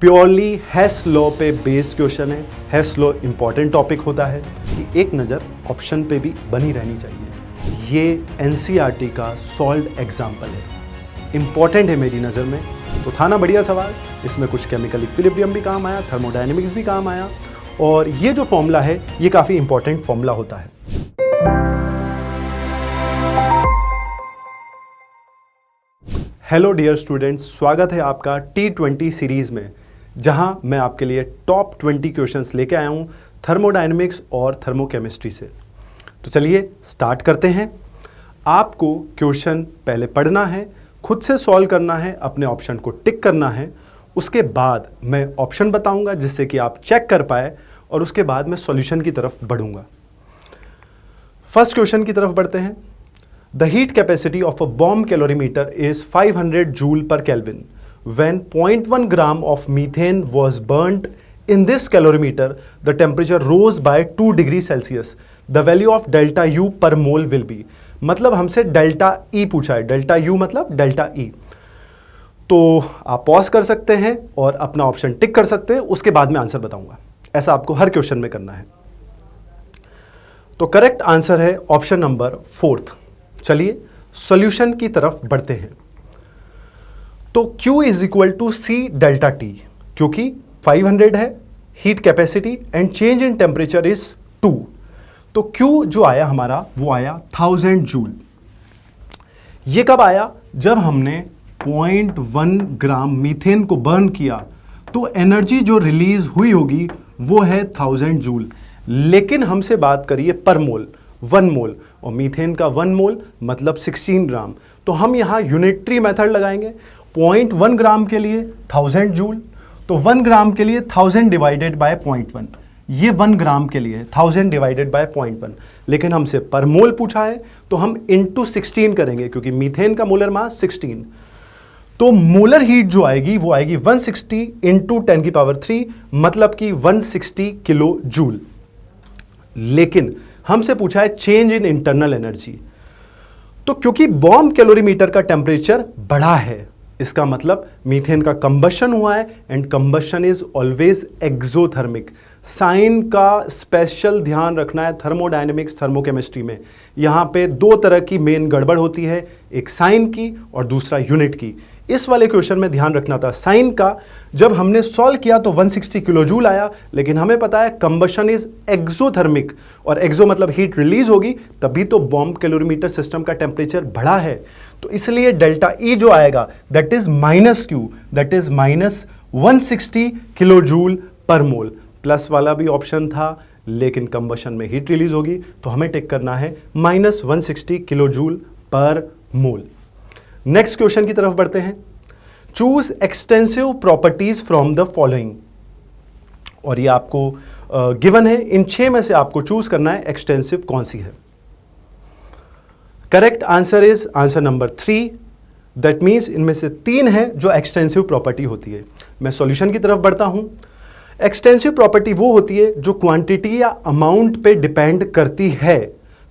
Purely हेस law पे based question है। हेस law important topic होता है कि एक नज़र ऑप्शन पे भी बनी रहनी चाहिए। ये एनसीईआरटी का सॉल्व्ड एग्जाम्पल है, इंपॉर्टेंट है मेरी नज़र में। तो था ना बढ़िया सवाल। इसमें कुछ केमिकल इक्विलिब्रियम भी काम आया, थर्मोडायनेमिक्स भी काम आया, और ये जो फॉर्मूला है ये काफ़ी इंपॉर्टेंट फॉर्मूला होता है। हेलो डियर स्टूडेंट्स, स्वागत है आपका T20 सीरीज़ में, जहां मैं आपके लिए टॉप 20 क्वेश्चंस लेके आया हूं थर्मोडायनेमिक्स और थर्मोकेमिस्ट्री से। तो चलिए स्टार्ट करते हैं। आपको क्वेश्चन पहले पढ़ना है, खुद से सॉल्व करना है, अपने ऑप्शन को टिक करना है। उसके बाद मैं ऑप्शन बताऊंगा जिससे कि आप चेक कर पाए, और उसके बाद मैं सॉल्यूशन की तरफ बढ़ूंगा। फर्स्ट क्वेश्चन की तरफ बढ़ते हैं। The heat capacity of a bomb calorimeter is 500 joule per Kelvin. When 0.1 gram of methane was burnt in this calorimeter, the temperature rose by 2 degrees Celsius. The value of delta U per mole will be. मतलब हमसे delta E पूछा है। Delta U मतलब delta E। तो आप pause कर सकते हैं और अपना ऑप्शन टिक कर सकते हैं, उसके बाद मैं आंसर बताऊंगा। ऐसा आपको हर क्वेश्चन में करना है। तो करेक्ट आंसर है ऑप्शन नंबर 4। चलिए सॉल्यूशन की तरफ बढ़ते हैं। तो Q is equal to C delta T, क्योंकि 500 है heat capacity and change in temperature is 2। तो Q जो आया हमारा वो आया 1000 जूल। ये कब आया? जब हमने 0.1 ग्राम मीथेन को बर्न किया, तो एनर्जी जो रिलीज हुई होगी वो है 1000 जूल। लेकिन हमसे बात करिए पर मोल, 1 मोल, और मीथेन का 1 मोल मतलब 16 ग्राम। तो हम यहाँ यूनिटरी मेथड लगाएंगे। 0.1 ग्राम के लिए 1000 जूल, तो 1 ग्राम के लिए 1000 डिवाइडेड बाय 0.1। ये 1 ग्राम के लिए 1000 डिवाइडेड बाय 0.1। लेकिन हमसे पर मोल पूछा है तो हम इंटू 16 करेंगे, क्योंकि मीथेन का मोलर मास 16। तो मोलर हीट जो आएगी वो आएगी 160 इंटू 10 की पावर 3, मतलब कि 160 किलो जूल। लेकिन हमसे पूछा है चेंज इन इंटरनल एनर्जी। तो क्योंकि बॉम्ब कैलोरीमीटर का टेम्परेचर बढ़ा है, इसका मतलब मीथेन का कंबशन हुआ है, and combustion is always exothermic. Sign का स्पेशल ध्यान रखना है थर्मोडायनेमिक्स थर्मोकेमिस्ट्री में। यहां पे 2 तरह की मेन गड़बड़ होती है, एक साइन की और दूसरा यूनिट की। इस वाले क्वेश्चन में ध्यान रखना था साइन का। जब हमने सॉल्व किया तो 160 किलो जूल आया, लेकिन हमें पता है कंबशन इज एक्सोथर्मिक, और एक्सो मतलब हीट रिलीज होगी, तभी तो बॉम्ब कैलोरीमीटर सिस्टम का टेम्परेचर बढ़ा है। तो इसलिए डेल्टा ई जो आएगा that is minus Q, that is minus 160 kilo joule per mole. Plus वाला भी ऑप्शन था, लेकिन कंबशन में हीट रिलीज होगी, तो हमें टिक करना है माइनस 160 किलो जूल पर मोल। नेक्स्ट क्वेश्चन की तरफ बढ़ते हैं। Choose extensive properties from the following. और ये आपको गिवन है, इन 6 में से आपको चूज करना है एक्सटेंसिव कौन सी है। Correct answer is answer number 3। That means इनमें से 3 है जो एक्सटेंसिव प्रॉपर्टी होती है। मैं सॉल्यूशन की तरफ बढ़ता हूं। एक्सटेंसिव प्रॉपर्टी वो होती है जो क्वांटिटी या अमाउंट पे डिपेंड करती है,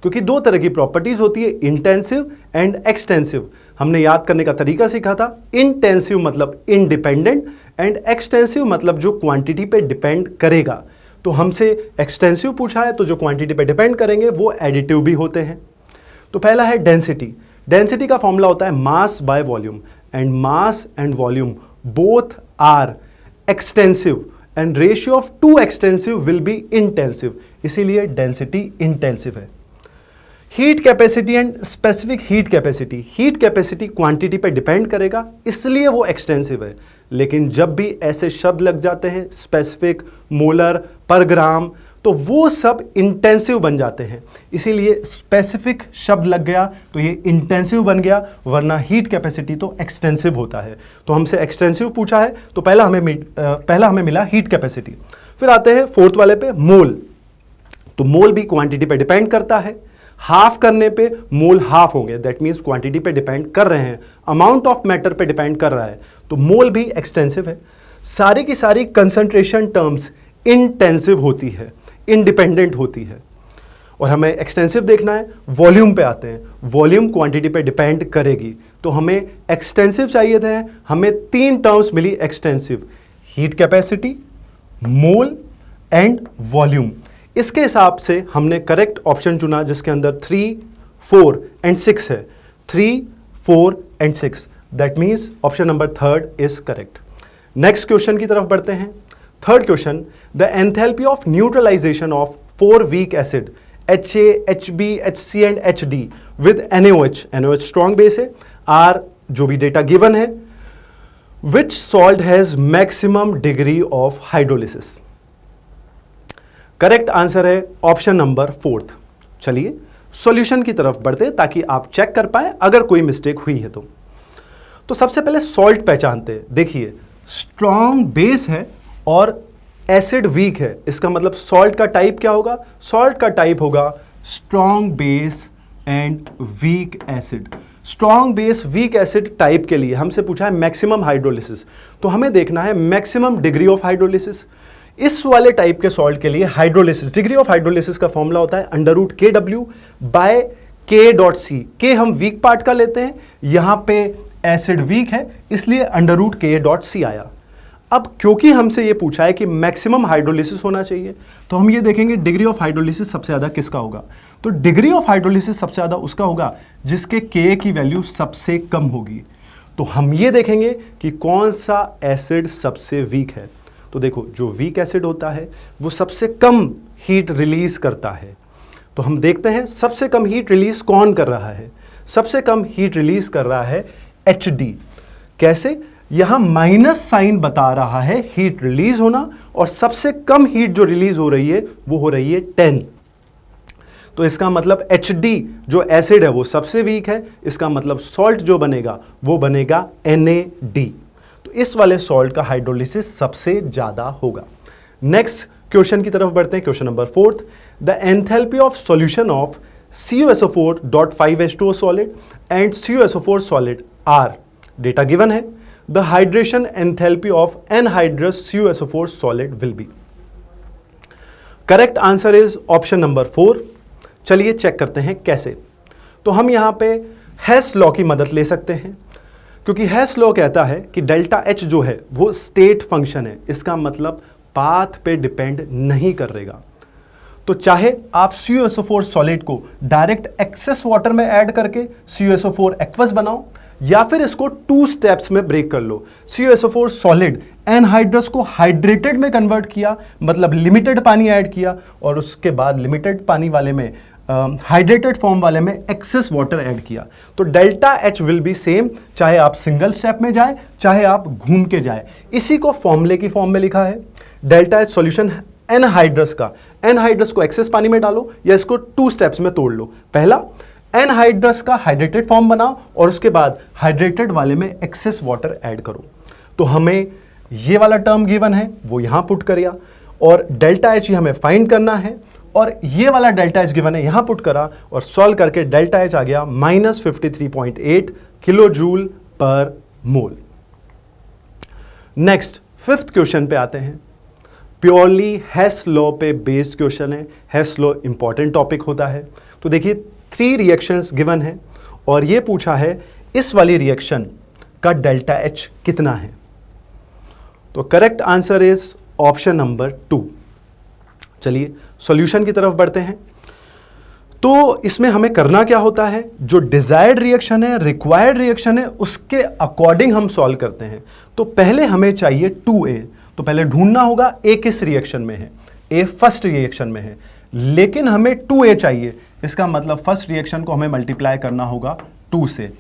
क्योंकि 2 तरह की प्रॉपर्टीज होती है, इंटेंसिव एंड एक्सटेंसिव। हमने याद करने का तरीका सीखा था। इंटेंसिव मतलब इंडिपेंडेंट, एंड एक्सटेंसिव मतलब जो क्वांटिटी पे डिपेंड करेगा। तो हमसे एक्सटेंसिव पूछा है, तो जो क्वांटिटी पे डिपेंड करेंगे वो एडिटिव भी होते हैं। तो पहला है डेंसिटी। डेंसिटी का फॉर्मूला होता है mass by volume, and mass and volume both are extensive, and ratio of 2 extensive will be intensive, इसीलिए डेंसिटी इंटेंसिव है। Heat capacity and specific heat capacity. Heat capacity quantity पे depend करेगा, इसलिए वो extensive है। लेकिन जब भी ऐसे शब्द लग जाते हैं स्पेसिफिक, मोलर, पर ग्राम, तो वो सब इंटेंसिव बन जाते हैं। इसीलिए स्पेसिफिक शब्द लग गया तो ये इंटेंसिव बन गया, वरना हीट कैपेसिटी तो एक्सटेंसिव होता है। तो हमसे एक्सटेंसिव पूछा है, तो पहला हमें मिला हीट कैपेसिटी। फिर आते हैं 4th वाले पे, मोल। तो मोल भी क्वांटिटी पे डिपेंड करता है। हाफ करने पे मोल हाफ होंगे, दैट मीन्स क्वांटिटी पे डिपेंड कर रहे हैं, अमाउंट ऑफ मैटर पे डिपेंड कर रहा है, तो मोल भी एक्सटेंसिव है। सारी की सारी कंसंट्रेशन टर्म्स इंटेंसिव होती है, इंडिपेंडेंट होती है। और हमें एक्सटेंसिव देखना है, वॉल्यूम पे आते हैं। वॉल्यूम क्वांटिटी पे डिपेंड करेगी, तो हमें एक्सटेंसिव चाहिए थे। हमें 3 टर्म्स मिली extensive, heat capacity, mole and volume. इसके हिसाब से हमने करेक्ट ऑप्शन चुना जिसके अंदर 3, 4 एंड 6 है। 3, 4 and 6, that means option number 3 is correct. Next question की तरफ बढ़ते हैं। Third question, the enthalpy of neutralisation of 4 weak acid HA, HB, HC and HD with NaOH, NaOH strong base है, are जो भी डेटा गिवन है, which salt has maximum degree of hydrolysis. Correct answer है option number 4। चलिए solution की तरफ बढ़ते हैं ताकि आप चेक कर पाए अगर कोई मिस्टेक हुई है तो सबसे पहले सॉल्ट पहचानते हैं। देखिए स्ट्रॉन्ग बेस है और एसिड वीक है, इसका मतलब सॉल्ट का टाइप क्या होगा? सॉल्ट का टाइप होगा strong base and weak acid. Strong base weak acid type के लिए हमसे पूछा है मैक्सिमम हाइड्रोलिसिस, तो हमें देखना है मैक्सिमम डिग्री ऑफ हाइड्रोलिसिस। इस वाले टाइप के सॉल्ट के लिए हाइड्रोलिसिस, डिग्री ऑफ हाइड्रोलिसिस का फॉर्मूला होता है √KW बाय K.C। के हम वीक पार्ट का लेते हैं, यहां पे एसिड वीक है इसलिए √K.C आया। अब क्योंकि हमसे ये पूछा है कि मैक्सिमम हाइड्रोलिसिस होना चाहिए, तो हम ये देखेंगे डिग्री ऑफ हाइड्रोलिसिस सबसे ज्यादा किसका होगा। तो डिग्री ऑफ हाइड्रोलिसिस सबसे ज्यादा उसका होगा जिसके K की वैल्यू सबसे कम होगी। तो हम ये देखेंगे कि कौन सा एसिड सबसे वीक है। तो देखो जो वीक एसिड होता है वो सबसे कम हीट रिलीज करता है। तो हम देखते हैं सबसे कम हीट रिलीज कौन कर रहा है। सबसे कम हीट रिलीज कर रहा है HD। कैसे? यहां माइनस साइन बता रहा है हीट रिलीज होना, और सबसे कम हीट जो रिलीज हो रही है वो हो रही है 10। तो इसका मतलब HD जो एसिड है वो सबसे वीक है, इसका मतलब सॉल्ट जो बनेगा वो बनेगा NaD। तो इस वाले सॉल्ट का हाइड्रोलिसिस सबसे ज्यादा होगा। नेक्स्ट क्वेश्चन की तरफ बढ़ते हैं। Question number 4, the enthalpy of solution of CuSO4.5H2O solid and CuSO4 solid are. Data given है, the hydration enthalpy of anhydrous CuSO4 solid will be. Correct answer is option number 4। चलिए check करते हैं कैसे। तो हम यहां पे हेस लॉ की मदद ले सकते हैं, क्योंकि हेस लॉ कहता है कि डेल्टा H जो है वो स्टेट फंक्शन है, इसका मतलब पाथ पे डिपेंड नहीं करेगा। तो चाहे आप CuSO4 सॉलिड को डायरेक्ट एक्सेस वाटर में ऐड करके CuSO4 एक्वस बनाओ, या फिर इसको 2 स्टेप्स में ब्रेक कर लो। CuSO4 सॉलिड एनहाइड्रस को हाइड्रेटेड में कन्वर्ट किया, मतलब लिमिटेड पानी ऐड किया, और उसके बाद लिमिटेड पानी वाले में हाइड्रेटेड फॉर्म वाले में एक्सेस वाटर ऐड किया। तो delta H will be same, चाहे आप सिंगल स्टेप में जाए चाहे आप घूम के जाए। इसी को फॉर्मूले की फॉर्म में लिखा है। डेल्टा H सॉल्यूशन एनहाइड्रस का, एनहाइड्रस को एक्सेस पानी में डालो या इसको 2 स्टेप्स में तोड़ लो। पहला, एनहाइड्रस का हाइड्रेटेड फॉर्म बनाओ और उसके बाद हाइड्रेटेड वाले में एक्सेस वाटर ऐड करो। तो हमें ये वाला टर्म गिवन है वो यहां पुट करिया, और डेल्टा H हमें फाइंड करना है, और ये वाला डेल्टा H गिवन है यहां पुट करा और सॉल्व करके डेल्टा H आ गया -53.8 किलो जूल पर मोल। नेक्स्ट 5th क्वेश्चन पे आते हैं। प्योरली हेस लॉ पे बेस्ड क्वेश्चन है। हेस लॉ इंपॉर्टेंट टॉपिक होता है। तो देखिए 3 रिएक्शंस गिवन है और ये पूछा है इस वाली रिएक्शन का डेल्टा H कितना है। तो correct answer is option number 2। चलिए सॉल्यूशन की तरफ बढ़ते हैं। तो इसमें हमें करना क्या होता है, जो डिजायर्ड रिएक्शन है, रिक्वायर्ड रिएक्शन है, उसके अकॉर्डिंग हम सॉल्व करते हैं। तो पहले हमें चाहिए 2A। तो पहले ढूंढना होगा A किस रिएक्शन में है। A फर्स्ट रिएक्शन में है, लेकिन हमें 2A चाहिए। इसका मतलब फर्स्ट रिएक्शन को हमें मल्टीप्लाई करना होगा 2 से।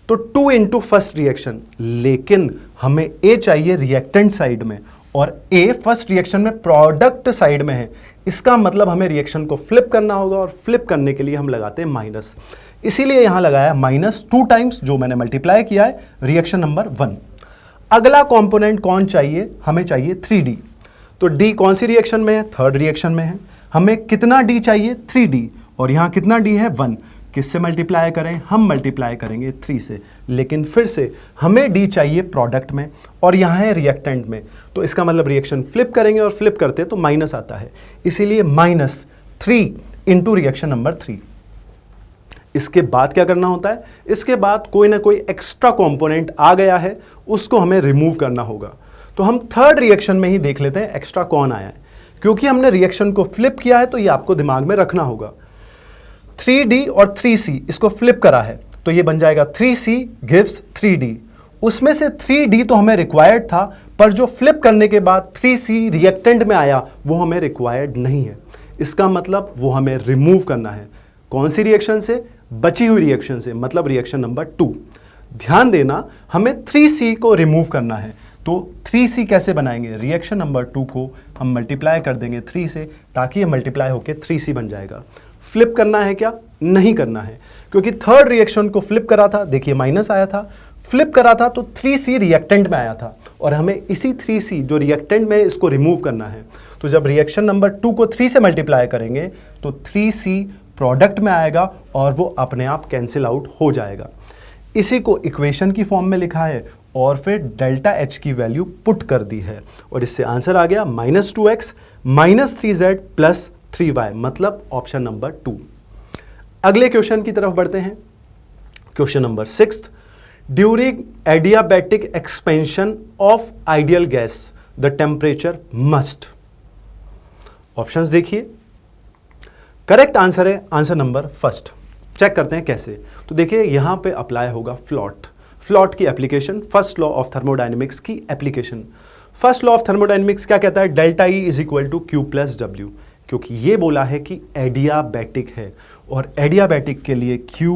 तो 2 इंटू फर्स्ट रिएक्शन, लेकिन हमें A चाहिए रिएक्टेंट साइड में और A फर्स्ट रिएक्शन में प्रोडक्ट साइड में है। इसका मतलब हमें रिएक्शन को फ्लिप करना होगा, और फ्लिप करने के लिए हम लगाते हैं माइनस। इसीलिए यहां लगाया -2 टाइम्स जो मैंने मल्टीप्लाई किया है रिएक्शन नंबर 1। अगला कंपोनेंट कौन चाहिए, हमें चाहिए 3D। तो D कौन सी रिएक्शन में है, थर्ड रिएक्शन में है। हमें कितना D चाहिए, 3D, और यहां कितना D है 1। किससे मल्टीप्लाई करें, हम मल्टीप्लाई करेंगे 3 से, लेकिन फिर से हमें D चाहिए प्रोडक्ट में और यहां है रिएक्टेंट में। तो इसका मतलब रिएक्शन फ्लिप करेंगे और फ्लिप करते तो माइनस आता है, इसीलिए -3 इंटू रिएक्शन नंबर 3। इसके बाद क्या करना होता है, इसके बाद कोई ना कोई एक्स्ट्रा कंपोनेंट आ गया है, उसको हमें रिमूव करना होगा। तो हम थर्ड रिएक्शन में ही देख लेते हैं एक्स्ट्रा कौन आया है। क्योंकि हमने रिएक्शन को फ्लिप किया है तो ये आपको दिमाग में रखना होगा। 3D और 3C इसको फ्लिप करा है तो ये बन जाएगा 3C गिव्स 3D। उसमें से 3D तो हमें रिक्वायर्ड था, पर जो फ्लिप करने के बाद 3C रिएक्टेंट में आया वो हमें रिक्वायर्ड नहीं है। इसका मतलब वो हमें रिमूव करना है। कौन सी रिएक्शन से? बची हुई रिएक्शन से, मतलब रिएक्शन नंबर 2। ध्यान देना, हमें 3C को रिमूव करना है। तो 3C कैसे बनाएंगे? रिएक्शन नंबर 2 को हम मल्टीप्लाई कर देंगे 3 से, ताकि ये मल्टीप्लाई होकर 3C बन जाएगा। फ्लिप करना है क्या? नहीं करना है, क्योंकि थर्ड रिएक्शन को फ्लिप करा था, देखिए माइनस आया था, फ्लिप करा था तो 3C रिएक्टेंट में आया था, और हमें इसी 3C जो रिएक्टेंट में इसको रिमूव करना है। तो जब रिएक्शन नंबर 2 को 3 से मल्टीप्लाई करेंगे तो 3C प्रोडक्ट में आएगा और वो अपने आप कैंसिल आउट हो जाएगा। इसी को इक्वेशन की फॉर्म में लिखा है और फिर डेल्टा H की वैल्यू पुट कर दी है, और इससे आंसर आ गया -2x -3z प्लस 3y, मतलब ऑप्शन नंबर 2। अगले क्वेश्चन की तरफ बढ़ते हैं। Question number 6, during adiabatic expansion of ideal gas the temperature must. Options देखिए। करेक्ट आंसर है आंसर नंबर फर्स्ट। चेक करते हैं कैसे। तो देखिए यहां पे अप्लाई होगा फ्लॉट की application, first law of thermodynamics की application. First law of thermodynamics क्या कहता है? Delta E is equal to Q plus W, क्योंकि ये बोला है कि एडियाबैटिक है और एडियाबैटिक के लिए Q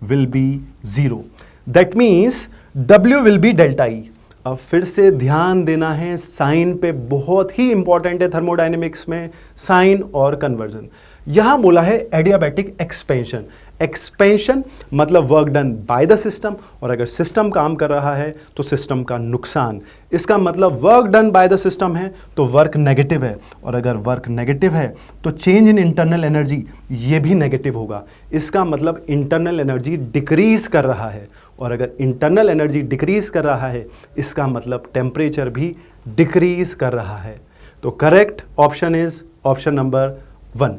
will be 0, that means W will be delta E। अब फिर से ध्यान देना है, साइन पे बहुत ही इंपॉर्टेंट है थर्मोडायनेमिक्स में, साइन और कन्वर्जन। यहां बोला है एडियाबैटिक एक्सपेंशन। एक्सपेंशन मतलब work done by the system, और अगर सिस्टम काम कर रहा है तो सिस्टम का नुकसान। इसका मतलब work done by the system है तो वर्क नेगेटिव है, और अगर वर्क नेगेटिव है तो चेंज इन इंटरनल एनर्जी ये भी नेगेटिव होगा। इसका मतलब इंटरनल एनर्जी डिक्रीज कर रहा है, और अगर इंटरनल एनर्जी डिक्रीज कर रहा है इसका मतलब टेम्परेचर भी डिक्रीज कर रहा है। तो correct option is option number 1।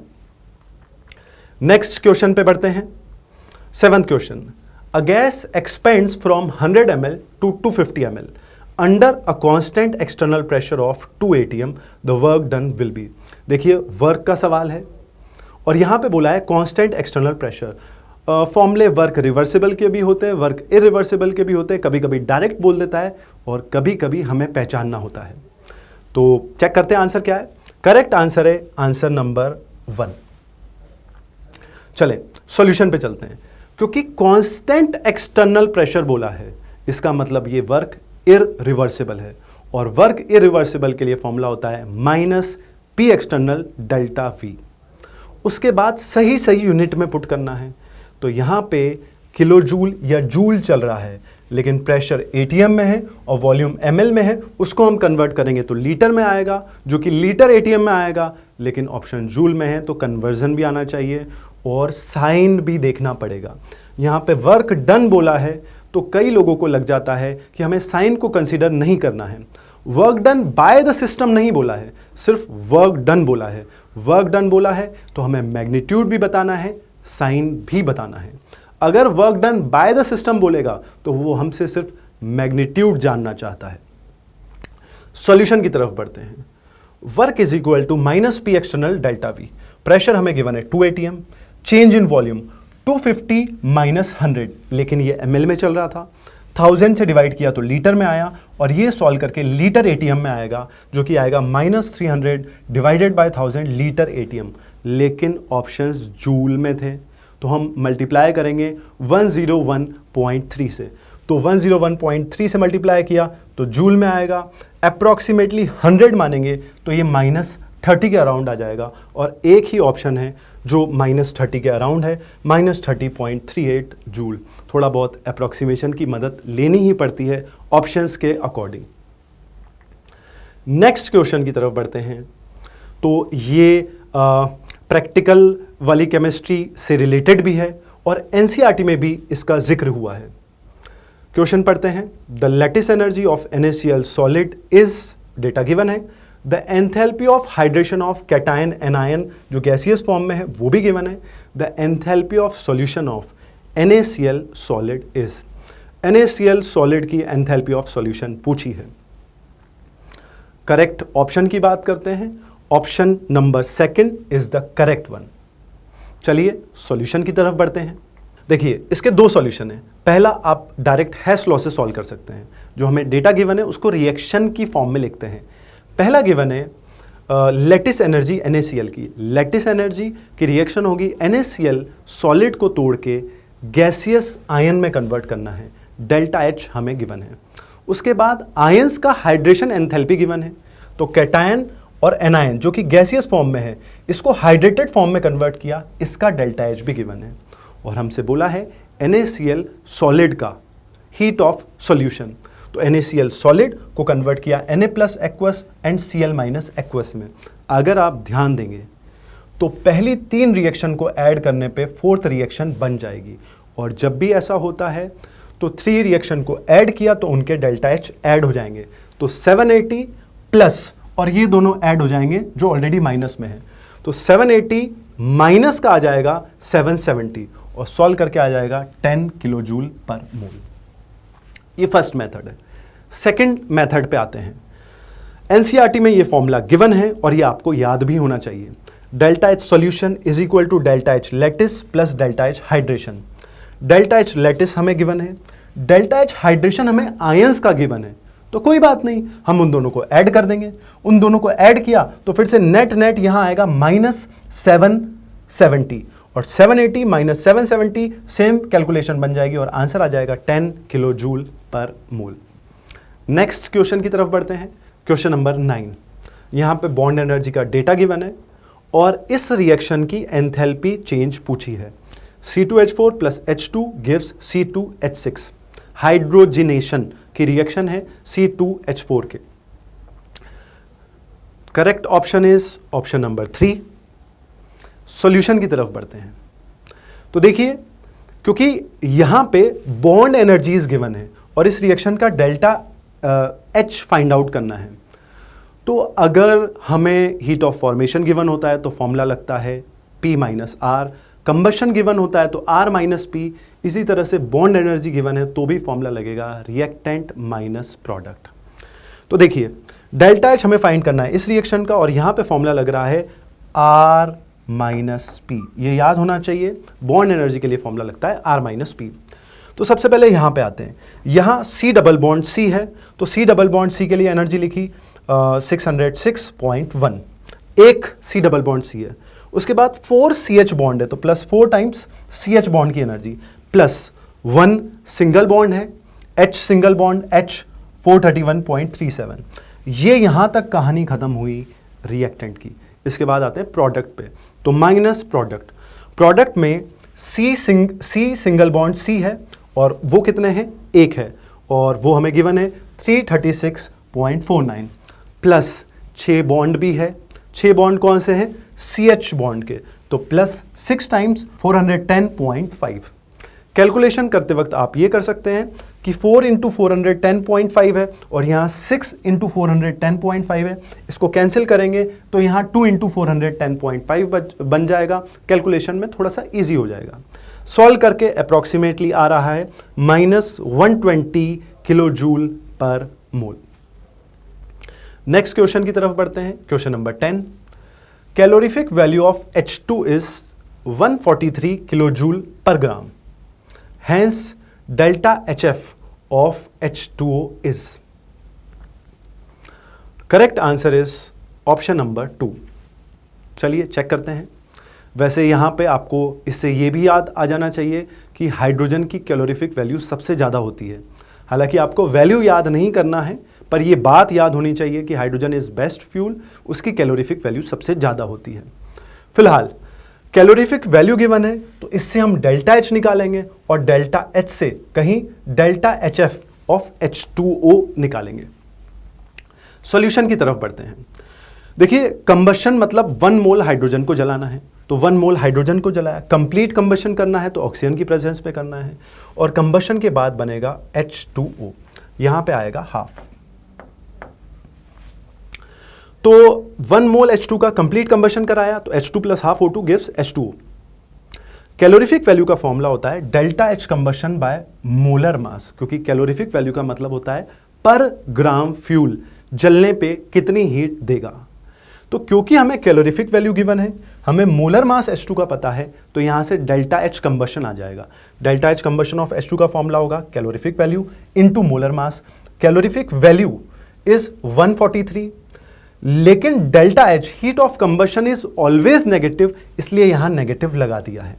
Next question पे बढ़ते हैं। 7th question, a gas expands from 100 ml to 250 ml under a constant external pressure of 2 atm, the work done will be. देखिए वर्क का सवाल है और यहां पे बोला है कांस्टेंट एक्सटर्नल प्रेशर। फॉर्मूले वर्क रिवर्सिबल के भी होते हैं, वर्क इरिवर्सिबल के भी होते हैं, कभी कभी डायरेक्ट बोल देता है और कभी कभी हमें पहचानना होता है। तो चेक करते हैं आंसर क्या है। करेक्ट आंसर है आंसर नंबर 1। चले सॉल्यूशन पे चलते हैं। क्योंकि कांस्टेंट एक्सटर्नल प्रेशर बोला है इसका मतलब ये वर्क इरिवर्सिबल है, और वर्क इरिवर्सिबल के लिए फॉर्मूला होता है -P एक्सटर्नल डेल्टा V। उसके बाद सही सही यूनिट में पुट करना है। तो यहां पे किलो जूल या जूल चल रहा है, लेकिन प्रेशर ATM में है और वॉल्यूम ml में है, उसको हम कन्वर्ट करेंगे तो लीटर में आएगा, जो कि लीटर ATM में आएगा, लेकिन ऑप्शन जूल में है तो कन्वर्जन भी आना चाहिए और साइन भी देखना पड़ेगा। यहाँ पे वर्क डन बोला है तो कई लोगों को लग जाता है कि हमें साइन को कंसीडर नहीं करना है। Work done by the system नहीं बोला है, सिर्फ वर्क डन बोला है। वर्क डन बोला है तो हमें मैग्नीट्यूड भी बताना है, साइन भी बताना है। अगर work done by the system बोलेगा तो वो हमसे सिर्फ मैग्नीट्यूड जानना चाहता है। सॉल्यूशन की तरफ बढ़ते हैं। Work is equal to -P external delta V। Pressure हमें गिवन है 2 atm, चेंज इन वॉल्यूम 250 -100, लेकिन ये ml में चल रहा था, 1000 से डिवाइड किया तो लीटर में आया, और ये सॉल्व करके लीटर ATM में आएगा, जो कि आएगा -300 डिवाइडेड बाय 1000 लीटर ATM, लेकिन ऑप्शंस जूल में थे तो हम मल्टीप्लाई करेंगे 101.3 से। तो 101.3 से मल्टीप्लाई किया तो जूल में आएगा। अप्रॉक्सीमेटली 100 मानेंगे तो ये -30 के अराउंड आ जाएगा, और एक ही ऑप्शन है जो -30 के अराउंड है, -30.38 जूल। थोड़ा बहुत अप्रॉक्सीमेशन की मदद लेनी ही पड़ती है ऑप्शंस के अकॉर्डिंग। नेक्स्ट क्वेश्चन की तरफ बढ़ते हैं। तो ये प्रैक्टिकल वाली केमिस्ट्री से रिलेटेड भी है और NCERT में भी इसका जिक्र हुआ है। क्वेश्चन पढ़ते हैं। The lattice energy of NaCl solid is, data given है। The enthalpy of hydration of cation anion जो गैसियस फॉर्म में है वो भी गिवन है। The enthalpy of solution of NaCl solid is. NaCl solid की एंथैल्पी ऑफ सॉल्यूशन पूछी है। करेक्ट ऑप्शन की बात करते हैं। Option number second is the correct one. चलिए सॉल्यूशन की तरफ बढ़ते हैं। देखिए इसके दो सॉल्यूशन हैं। पहला, आप डायरेक्ट हेस लॉ से सॉल्व कर सकते हैं। जो हमें डेटा गिवन है उसको रिएक्शन की फॉर्म में लिखते हैं। पहला गिवन है लैटिस एनर्जी NaCl की। लैटिस एनर्जी की रिएक्शन होगी NaCl सॉलिड को तोड़ के गैसियस आयन में कन्वर्ट करना है। डेल्टा H हमें गिवन है। उसके बाद आयंस का हाइड्रेशन एंथैल्पी गिवन है। तो कैटायन और एनायन जो कि गैसियस फॉर्म में है, इसको हाइड्रेटेड फॉर्म में कन्वर्ट किया, इसका डेल्टा H भी गिवन है। और हमसे बोला है NaCl सॉलिड का हीट ऑफ सॉल्यूशन। तो NaCl सॉलिड को कन्वर्ट किया Na plus aqueous and Cl minus aqueous में। अगर आप ध्यान देंगे तो पहली 3 रिएक्शन को ऐड करने पे 4th रिएक्शन बन जाएगी। और जब भी ऐसा होता है तो 3 रिएक्शन को ऐड किया तो उनके डेल्टा H ऐड हो जाएंगे। तो 780 प्लस और ये दोनों ऐड हो जाएंगे जो ऑलरेडी माइनस में है। तो 780 माइनस का आ जाएगा 770 और सॉल्व करके आ जाएगा 10 किलो जूल पर मोल। ये फर्स्ट मेथड है। सेकंड मेथड पे आते हैं। एनसीईआरटी में ये फॉर्मूला गिवन है और ये आपको याद भी होना चाहिए। Delta H solution is equal to delta H lattice plus delta H hydration. Delta H lattice हमें गिवन है, डेल्टा H हाइड्रेशन हमें आयंस का गिवन है। तो कोई बात नहीं, हम उन दोनों को ऐड कर देंगे। उन दोनों को ऐड किया तो फिर से नेट यहां आएगा -770 और 780 माइनस 770 सेम कैलकुलेशन बन जाएगी और आंसर आ जाएगा 10 किलो जूल पर मोल। नेक्स्ट क्वेश्चन की तरफ बढ़ते हैं। Question number 9। यहां पे बॉन्ड एनर्जी का डेटा गिवन है और इस रिएक्शन की एंथैल्पी चेंज पूछी है। C2H4 plus H2 gives C2H6। Hydrogenation की रिएक्शन है C2H4 के। Correct option is option number 3। Solution की तरफ बढ़ते हैं। तो देखिए क्योंकि यहां पे बॉन्ड एनर्जीज गिवन है और इस रिएक्शन का डेल्टा H फाइंड आउट करना है, तो अगर हमें हीट ऑफ फॉर्मेशन गिवन होता है तो फॉर्मूला लगता है P minus R। Combustion given होता है तो R माइनस P। इसी तरह से बॉन्ड एनर्जी गिवन है तो भी फॉर्मूला लगेगा रिएक्टेंट माइनस प्रोडक्ट। तो देखिए डेल्टा H हमें फाइंड करना है इस रिएक्शन का और यहां पे फॉर्मूला लग रहा है R माइनस P। ये याद होना चाहिए, बॉन्ड एनर्जी के लिए फॉर्मूला लगता है R माइनस P। तो सबसे पहले यहां पे आते हैं। यहां C डबल बॉन्ड C है तो C डबल बॉन्ड C के लिए एनर्जी लिखी 606.1। एक C डबल बॉन्ड C है। उसके बाद 4 CH बॉन्ड है तो प्लस 4 टाइम्स CH बॉन्ड की एनर्जी प्लस 1 सिंगल बॉन्ड है H सिंगल बॉन्ड H 431.37। ये यहां तक कहानी खत्म हुई रिएक्टेंट की। इसके बाद आते हैं प्रोडक्ट पे। तो माइनस प्रोडक्ट। प्रोडक्ट में C सिंगल बॉन्ड C है और वो कितने हैं, 1 है और वो हमें गिवन है 336.49 प्लस 6 बॉन्ड भी है। 6 बॉन्ड कौन से हैं, CH बॉन्ड के, तो प्लस 6 टाइम्स 410.5। कैलकुलेशन करते वक्त आप ये कर सकते हैं कि 4 इंटू 410.5 है और यहाँ 6 इंटू 410.5 है। इसको कैंसिल करेंगे तो यहाँ 2 इंटू 410.5 बन जाएगा। कैलकुलेशन में थोड़ा सा इजी हो जाएगा। सॉल्व करके अप्रॉक्सीमेटली आ रहा है -120 किलो जूल पर मोल। नेक्स्ट क्वेश्चन की तरफ बढ़ते हैं। Question number 10। Calorific value of H2 is 143 kilo joule पर ग्राम। Hence, delta HF of H2O is. Correct answer is option number 2. चलिए चेक करते हैं। वैसे यहाँ पे आपको इससे ये भी याद आ जाना चाहिए कि हाइड्रोजन की कैलोरीफिक वैल्यू सबसे ज़्यादा होती है। हालांकि आपको वैल्यू याद नहीं करना है, पर ये बात याद होनी चाहिए कि हाइड्रोजन इज़ बेस्ट फ्यूल, उसकी कैलोरीफिक वैल्यू सबसे ज़्यादा होती है। फिलहाल कैलोरीफिक वैल्यू गिवन है तो इससे हम डेल्टा H निकालेंगे और डेल्टा H से कहीं डेल्टा HF ऑफ H2O निकालेंगे। सॉल्यूशन की तरफ बढ़ते हैं। देखिए कंबशन मतलब 1 मोल हाइड्रोजन को जलाना है, तो 1 मोल हाइड्रोजन को जलाया। कंप्लीट कंबशन करना है तो ऑक्सीजन की प्रेजेंस पे करना है और कंबशन के बाद बनेगा H2O। यहां पे आएगा हाफ। तो 1 मोल H2 का कंप्लीट कंबशन कराया तो H2 plus half O2 gives H2O। Calorific value का फॉर्मूला होता है delta H combustion by molar mass, क्योंकि कैलोरीफिक वैल्यू का मतलब होता है पर ग्राम फ्यूल जलने पे कितनी हीट देगा। तो क्योंकि हमें कैलोरीफिक वैल्यू गिवन है, हमें मोलर मास H2 का पता है, तो यहां से डेल्टा H कंबशन आ जाएगा। Delta H combustion of H2 का फॉर्मूला होगा calorific value into molar mass. Calorific value is 143, लेकिन delta H heat of combustion is always negative, इसलिए यहां नेगेटिव लगा दिया है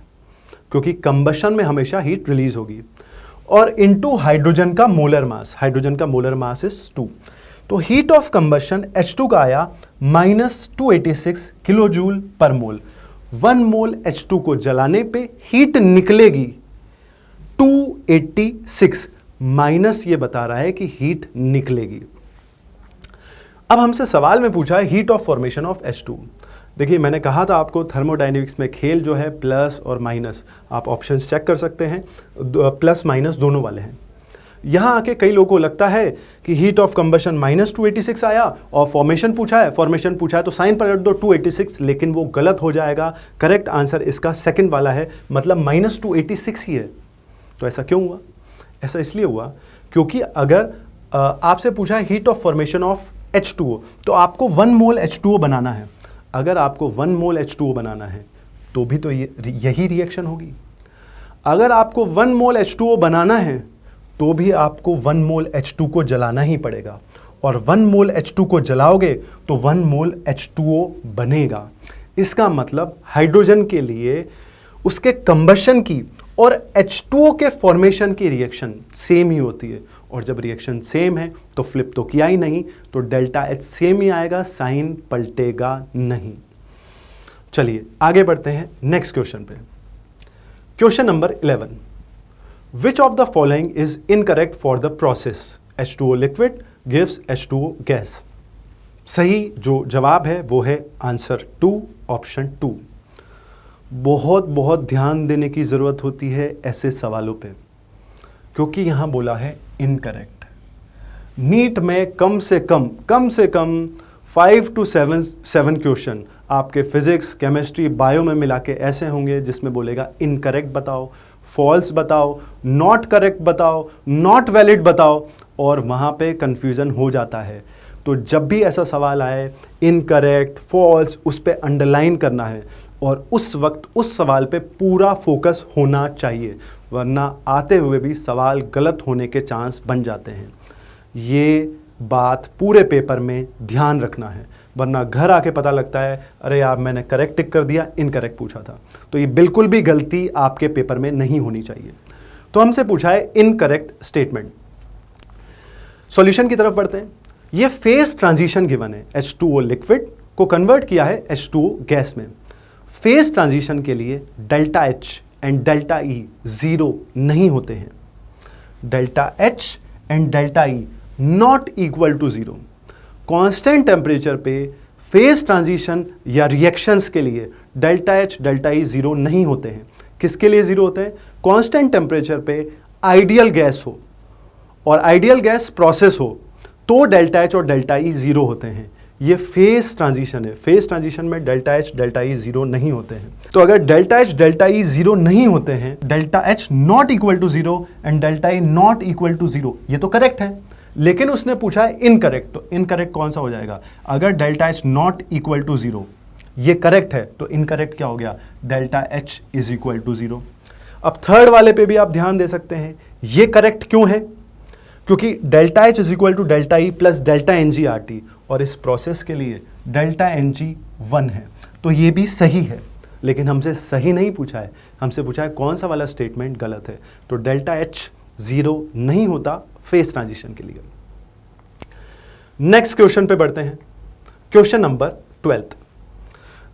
क्योंकि कंबशन में हमेशा हीट रिलीज होगी। और इनटू हाइड्रोजन का मोलर मास, हाइड्रोजन का मोलर मास इज 2, तो हीट ऑफ कंबशन H2 का आया -286 किलो जूल पर मोल। 1 मोल H2 को जलाने पे हीट निकलेगी 286, माइनस ये बता रहा है कि हीट निकलेगी। अब हमसे सवाल में पूछा है heat of formation of H2। देखिए मैंने कहा था आपको थर्मोडायनेमिक्स में खेल जो है प्लस और माइनस, आप ऑप्शंस चेक कर सकते हैं, प्लस माइनस दोनों वाले हैं। यहां आके कई लोगों को लगता है कि हीट ऑफ कंबशन -286 आया और फॉर्मेशन पूछा है तो साइन पलट दो 286, लेकिन वो गलत हो जाएगा। करेक्ट आंसर इसका सेकंड वाला है, मतलब -286 ही है। तो ऐसा क्यों हुआ? ऐसा इसलिए हुआ क्योंकि अगर आपसे पूछा है heat of formation of H2O, तो आपको 1 मोल H2O बनाना है। अगर आपको 1 मोल H2O बनाना है तो भी तो यही रिएक्शन होगी। अगर आपको 1 मोल H2O बनाना है तो भी आपको 1 मोल H2 को जलाना ही पड़ेगा, और 1 मोल H2 को जलाओगे तो 1 मोल H2O बनेगा। इसका मतलब हाइड्रोजन के लिए उसके कंबशन की और H2O के फॉर्मेशन की रिएक्शन सेम ही होती है, और जब रिएक्शन सेम है तो फ्लिप तो किया ही नहीं, तो डेल्टा H सेम ही आएगा, साइन पलटेगा नहीं। चलिए आगे बढ़ते हैं नेक्स्ट क्वेश्चन पे। Question number 11, which of the following is incorrect for the process H2O liquid gives H2O gas. सही जो जवाब है वो है आंसर 2, ऑप्शन 2। बहुत ध्यान देने की जरूरत होती है ऐसे सवालों पे, क्योंकि यहां बोला है इनकरेक्ट। नीट में कम से कम 5 to 7 क्वेश्चन आपके फिजिक्स, केमिस्ट्री, बायो में मिला के ऐसे होंगे जिसमें बोलेगा इनकरेक्ट बताओ, फॉल्स बताओ, नॉट करेक्ट बताओ, नॉट वैलिड बताओ, और वहां पे कंफ्यूजन हो जाता है। तो जब भी ऐसा सवाल आए इनकरेक्ट, फॉल्स, उस पे अंडरलाइन करना है, और उस वक्त उस सवाल पे पूरा फोकस होना चाहिए, वरना आते हुए भी सवाल गलत होने के चांस बन जाते हैं। ये बात पूरे पेपर में ध्यान रखना है, वरना घर आके पता लगता है अरे यार मैंने करेक्ट टिक कर दिया, इनकरेक्ट पूछा था। तो ये बिल्कुल भी गलती आपके पेपर में नहीं होनी चाहिए। तो हमसे पूछा है इनकरेक्ट स्टेटमेंट। सॉल्यूशन की तरफ बढ़ते हैं। ये फेज ट्रांजिशन गिवन है, H2O लिक्विड को कन्वर्ट किया है H2O गैस में। फेज ट्रांजिशन के लिए delta H and delta E 0 नहीं होते हैं। Delta H and delta E not equal to 0। Constant temperature पे फेज ट्रांजिशन या रिएक्शंस के लिए डेल्टा H डेल्टा E 0 नहीं होते हैं। किसके लिए 0 होते हैं? कांस्टेंट टेम्परेचर पे आइडियल गैस हो और आइडियल गैस प्रोसेस हो तो डेल्टा H और डेल्टा E 0 होते हैं। ये फेज ट्रांजिशन है। फेज ट्रांजिशन में डेल्टा H डेल्टा E 0 नहीं होते हैं। तो अगर डेल्टा H डेल्टा E 0 नहीं होते हैं, delta H not equal to 0 and delta E not equal to 0, ये तो करेक्ट है। लेकिन उसने पूछा है इनकरेक्ट, तो इनकरेक्ट कौन सा हो जाएगा? अगर delta H not equal to 0 ये करेक्ट है, तो इनकरेक्ट क्या हो गया? Delta H is equal to 0। अब थर्ड वाले पे भी आप ध्यान दे सकते हैं, ये करेक्ट क्यों है? क्योंकि delta H is equal to delta E plus delta NG/RT, और इस प्रोसेस के लिए डेल्टा NG 1 है, तो ये भी सही है। लेकिन हमसे सही नहीं पूछा है, हमसे पूछा है कौन सा वाला स्टेटमेंट गलत है। तो डेल्टा H 0 नहीं होता फेज ट्रांजिशन के लिए। नेक्स्ट क्वेश्चन पे बढ़ते हैं। Question number 12,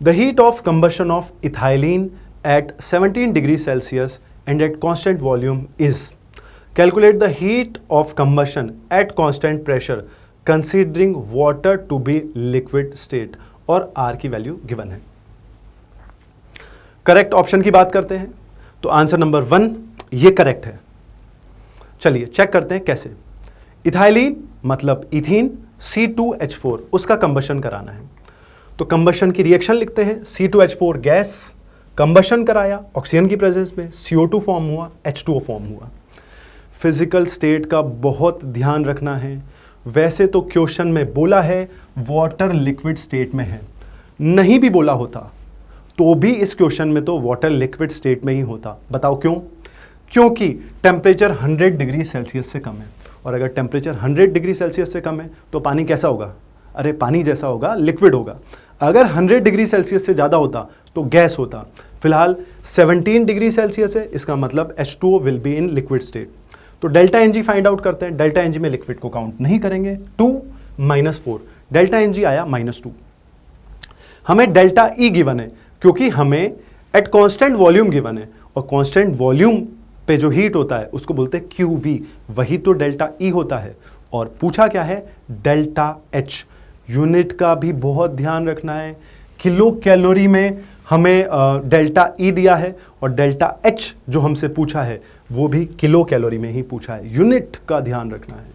the heat of combustion of ethylene at 17 degree Celsius and at constant volume is, calculate the heat of combustion at constant pressure considering water to be liquid state, और R की value given है। Correct option की बात करते हैं तो answer number 1 ये correct है। चलिए चेक करते हैं कैसे। इथाइलिन मतलब इथीन, C2H4 उसका कंबशन कराना है। तो कंबशन की रिएक्शन लिखते हैं। C2H4 गैस कंबशन कराया ऑक्सीजन की प्रेजेंस में, CO2 फॉर्म हुआ, H2O फॉर्म हुआ। फिजिकल स्टेट का बहुत ध्यान रखना है। वैसे तो क्वेश्चन में बोला है वाटर लिक्विड स्टेट में है, नहीं भी बोला होता तो भी इस क्वेश्चन में तो वाटर लिक्विड स्टेट में ही होता। बताओ क्यों? क्योंकि टेम्परेचर 100 डिग्री सेल्सियस से कम है, और अगर टेम्परेचर 100 डिग्री सेल्सियस से कम है तो पानी कैसा होगा? अरे पानी जैसा होगा, लिक्विड होगा। अगर 100 डिग्री सेल्सियस से ज़्यादा होता तो गैस होता। फिलहाल 17 डिग्री सेल्सियस है, इसका मतलब H2O will be in liquid state. तो डेल्टा एनजी फाइंड आउट करते हैं। डेल्टा एनजी में लिक्विड को काउंट नहीं करेंगे। 2 - 4, डेल्टा एनजी आया -2। हमें डेल्टा ई गिवन है क्योंकि हमें एट कांस्टेंट वॉल्यूम गिवन है, और कांस्टेंट वॉल्यूम पे जो हीट होता है उसको बोलते हैं QV, वही तो डेल्टा ई होता है। और पूछा क्या है? Delta H. यूनिट का भी बहुत ध्यान रखना है। किलो कैलोरी में हमें डेल्टा ई दिया है, और डेल्टा एच जो हमसे पूछा है वो भी किलो कैलोरी में ही पूछा है। यूनिट का ध्यान रखना है।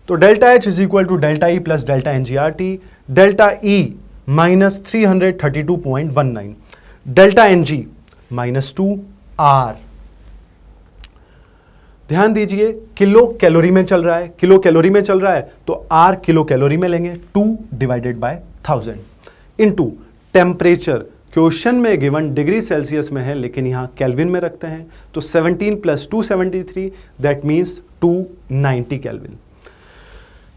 तो delta H is equal to delta E plus delta n g R T. Delta E -332.19, delta n g -2 R. ध्यान दीजिए, किलो कैलोरी में चल रहा है, किलो कैलोरी में चल रहा है तो आर किलो कैलोरी में लेंगे। 2 / 1000 इनटू टेम्परेचर। क्वेश्चन में गिवन डिग्री सेल्सियस में है लेकिन यहां केल्विन में रखते हैं, तो 17 + 2 73, दैट मीन्स 290 केल्विन।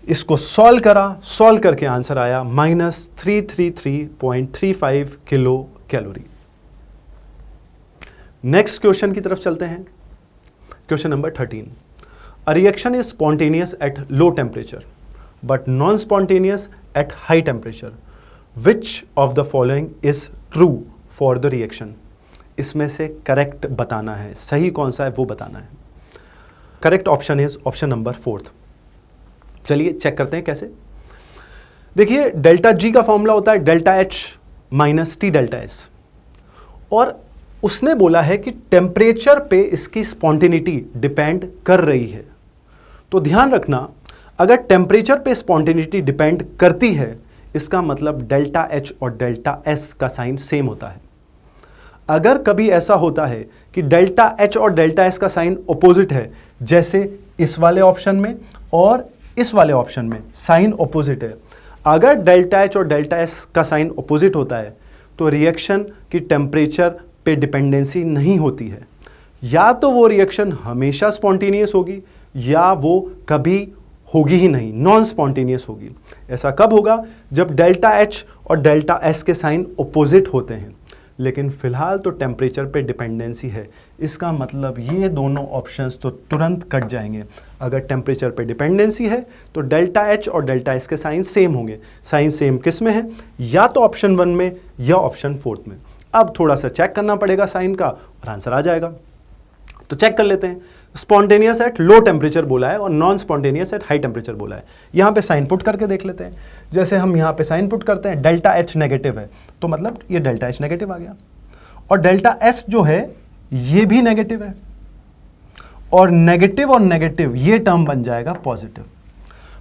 इसको सॉल्व करा, सॉल्व करके आंसर आया -333.35 किलो कैलोरी। नेक्स्ट क्वेश्चन की तरफ चलते हैं। Question number 13। A reaction is spontaneous at low temperature but non spontaneous at high temperature. Which of the following is true for the reaction? इसमें से correct बताना है, सही कौन सा है वो बताना है। Correct option is option number 4। चलिए चेक करते हैं कैसे। देखिए, डेल्टा जी का फॉर्मूला होता है delta H - T delta S, और उसने बोला है कि टेम्परेचर पे इसकी स्पॉन्टेनिटी डिपेंड कर रही है। तो ध्यान रखना, अगर टेम्परेचर पे स्पॉन्टेनिटी डिपेंड करती है इसका मतलब डेल्टा एच और डेल्टा एस का साइन सेम होता है। अगर कभी ऐसा होता है कि डेल्टा एच और डेल्टा एस का साइन ऑपोजिट है, जैसे इस वाले ऑप्शन में और इस वाले ऑप्शन में साइन ऑपोजिट है, अगर डेल्टा एच और डेल्टा एस का साइन ऑपोजिट होता है तो रिएक्शन की टेम्परेचर पे डिपेंडेंसी नहीं होती है। या तो वो रिएक्शन हमेशा स्पॉन्टेनियस होगी या वो कभी होगी ही नहीं, नॉन स्पॉन्टेनियस होगी। ऐसा कब होगा? जब डेल्टा एच और डेल्टा एस के साइन ऑपोजिट होते हैं। लेकिन फिलहाल तो टेम्परेचर पे डिपेंडेंसी है, इसका मतलब ये दोनों ऑप्शंस तो तुरंत कट जाएंगे। अगर टेम्परेचर पे डिपेंडेंसी है तो डेल्टा एच और डेल्टा एस के साइन सेम होंगे। साइन सेम किस में है? या तो ऑप्शन 1 में या ऑप्शन 4 में। अब थोड़ा सा चेक करना पड़ेगा साइन का और आंसर आ जाएगा। तो चेक कर लेते हैं। स्पॉन्टेनियस एट लो टेम्परेचर बोला है और non spontaneous at high temperature बोला है। यहां पे साइन पुट करके देख लेते हैं। जैसे हम यहां पे साइन पुट करते हैं, डेल्टा एच नेगेटिव है तो मतलब ये डेल्टा एच नेगेटिव आ गया, और डेल्टा एस जो है ये भी नेगेटिव है, और नेगेटिव ये टर्म बन जाएगा पॉजिटिव।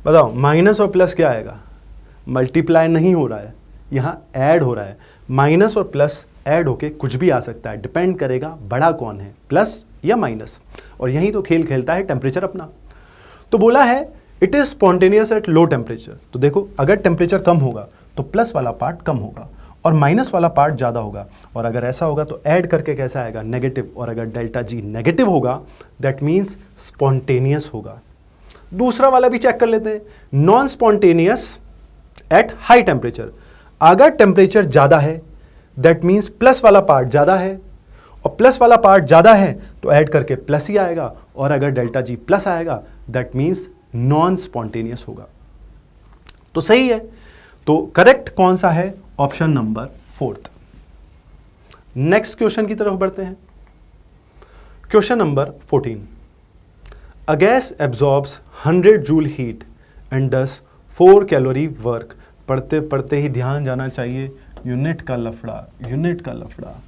बताओ, माइनस और प्लस क्या आएगा? मल्टीप्लाई नहीं हो रहा है, यहां ऐड हो रहा है। माइनस और प्लस ऐड होके कुछ भी आ सकता है, डिपेंड करेगा बड़ा कौन है, प्लस या माइनस। और यही तो खेल खेलता है टेम्परेचर अपना। तो बोला है it is spontaneous at low temperature. तो देखो, अगर टेम्परेचर कम होगा तो प्लस वाला पार्ट कम होगा और माइनस वाला पार्ट ज्यादा होगा, और अगर ऐसा होगा तो ऐड करके कैसा आएगा? नेगेटिव। और अगर डेल्टा जी नेगेटिव होगा दैट मीन्स स्पॉन्टेनियस होगा। दूसरा वाला भी चेक कर लेते हैं, non spontaneous at high temperature. अगर टेम्परेचर ज्यादा है दैट मीन्स प्लस वाला पार्ट ज्यादा है, और प्लस वाला पार्ट ज्यादा है तो ऐड करके प्लस ही आएगा, और अगर डेल्टा जी प्लस आएगा दैट मीन्स नॉन स्पॉन्टेनियस होगा। तो सही है। तो करेक्ट कौन सा है? Option number 4। नेक्स्ट क्वेश्चन की तरफ बढ़ते हैं। Question number 14। A gas absorbs 100 joule heat and does 4 calorie work. पढ़ते पढ़ते ही ध्यान जाना चाहिए, यूनिट का लफड़ा, यूनिट का लफड़ा।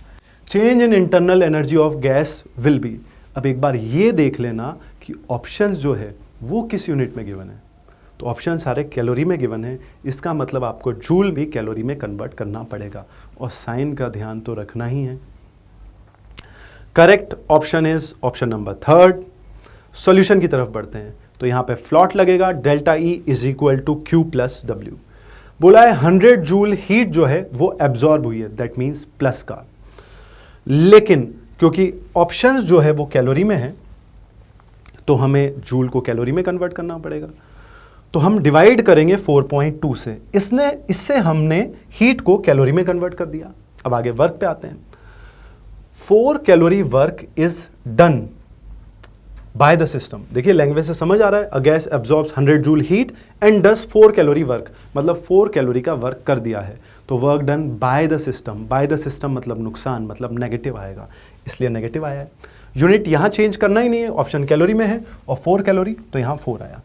Change in internal energy of gas will be. अब एक बार ये देख लेना कि ऑप्शंस जो है वो किस यूनिट में गिवन है। तो ऑप्शन सारे कैलोरी में गिवन है, इसका मतलब आपको जूल भी कैलोरी में कन्वर्ट करना पड़ेगा, और साइन का ध्यान तो रखना ही है। Correct option is option number 3। Solution की तरफ बढ़ते हैं। तो यहाँ पे फ्लॉट लगेगा, delta E is equal to Q plus W। बोला है 100 जूल हीट जो है वो एब्जॉर्ब हुई है, दैट मीन्स प्लस का। लेकिन क्योंकि ऑप्शंस जो है वो कैलोरी में है तो हमें जूल को कैलोरी में कन्वर्ट करना पड़ेगा। तो हम डिवाइड करेंगे 4.2 से। इससे हमने हीट को कैलोरी में कन्वर्ट कर दिया। अब आगे वर्क पे आते हैं। 4 calorie work is done by the system. देखिए लैंग्वेज से समझ आ रहा है, a gas absorbs 100 joule heat and does 4 calorie work, मतलब 4 कैलोरी का वर्क कर दिया है। तो work done by the system, by the system मतलब नुकसान, मतलब नेगेटिव आएगा, इसलिए नेगेटिव आया है। यूनिट यहां चेंज करना ही नहीं है, ऑप्शन कैलोरी में है और 4 कैलोरी तो यहां 4 आया।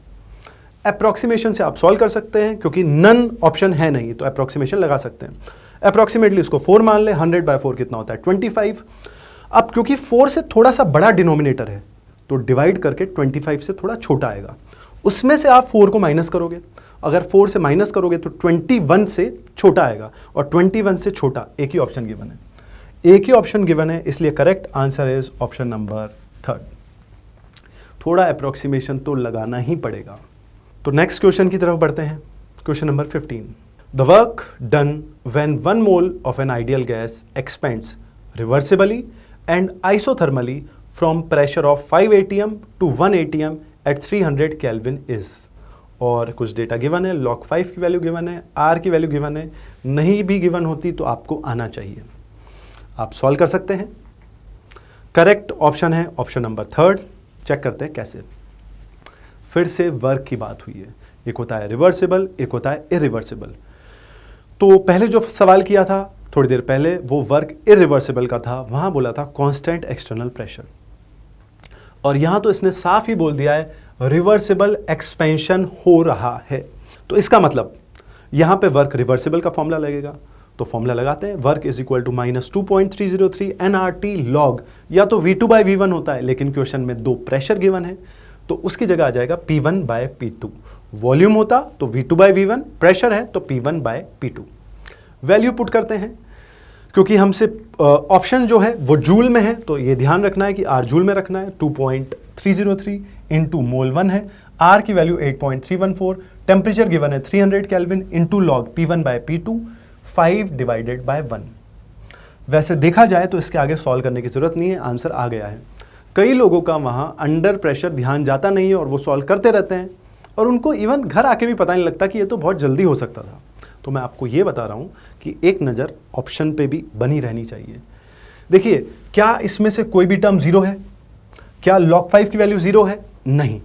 अप्रॉक्सीमेशन से आप सॉल्व कर सकते हैं, क्योंकि नन ऑप्शन है नहीं तो अप्रॉक्सीमेशन लगा सकते हैं। अप्रॉक्सीमेटली इसको 4 मान ले, 100/4 कितना होता है 25। अब क्योंकि 4 से थोड़ा सा बड़ा डिनोमिनेटर है तो डिवाइड करके 25 से थोड़ा छोटा आएगा, उसमें से आप 4 को माइनस करोगे। अगर 4 से माइनस करोगे तो 21 से छोटा आएगा, और 21 से छोटा एक ही ऑप्शन गिवन है, एक ही ऑप्शन गिवन है, इसलिए correct answer is option number 3। थोड़ा अप्रोक्सीमेशन तो लगाना ही पड़ेगा। तो नेक्स्ट क्वेश्चन की तरफ बढ़ते हैं। Question number 15। The work done when 1 mole of an ideal gas expands reversibly and isothermally from pressure of 5 atm to 1 atm at 300 Kelvin is. और कुछ डेटा गिवन है, log 5 की वैल्यू गिवन है, R की वैल्यू गिवन है, नहीं भी given होती तो आपको आना चाहिए। आप सॉल्व कर सकते हैं। करेक्ट ऑप्शन है ऑप्शन नंबर 3। चेक करते हैं कैसे। फिर से वर्क की बात हुई है, एक होता है रिवर्सिबल, एक होता है इरिवर्सिबल। तो पहले जो सवाल किया था थोड़ी देर पहले वो वर्क इरिवर्सिबल का था, वहां बोला था कांस्टेंट एक्सटर्नल प्रेशर, और यहां तो इसने साफ ही बोल दिया है रिवर्सिबल एक्सपेंशन हो रहा है। तो इसका मतलब यहां पे वर्क रिवर्सिबल का फॉर्मूला लगेगा, तो फॉर्मूला लगाते हैं। Work is equal to -2.303 nRT log, या तो V2/V1 होता है, लेकिन क्वेश्चन में 2 प्रेशर गिवन है तो उसकी जगह आ जाएगा P1/P2। वॉल्यूम होता तो V2/V1, प्रेशर है तो P1/P2। वैल्यू पुट करते हैं, क्योंकि हमसे ऑप्शन जो है वो जूल में है तो ये ध्यान रखना है कि R जूल में रखना है। 2.303 इंटू मोल 1 है, R की वैल्यू 8.314, टेम्परेचर गिवन है 300 केल्विन इंटू लॉग P1/P2 5/1। वैसे देखा जाए तो इसके आगे सॉल्व करने की जरूरत नहीं है, आंसर आ गया है। कई लोगों का वहां अंडर प्रेशर ध्यान जाता नहीं है और वो सॉल्व करते रहते हैं, और उनको इवन घर आके भी पता नहीं लगता कि ये तो बहुत जल्दी हो सकता था। तो मैं आपको ये बता रहा हूं कि एक नज़र ऑप्शन पे भी बनी रहनी चाहिए। देखिए, क्या इसमें से कोई भी टर्म 0 है? क्या log 5 की वैल्यू 0 है? नहीं,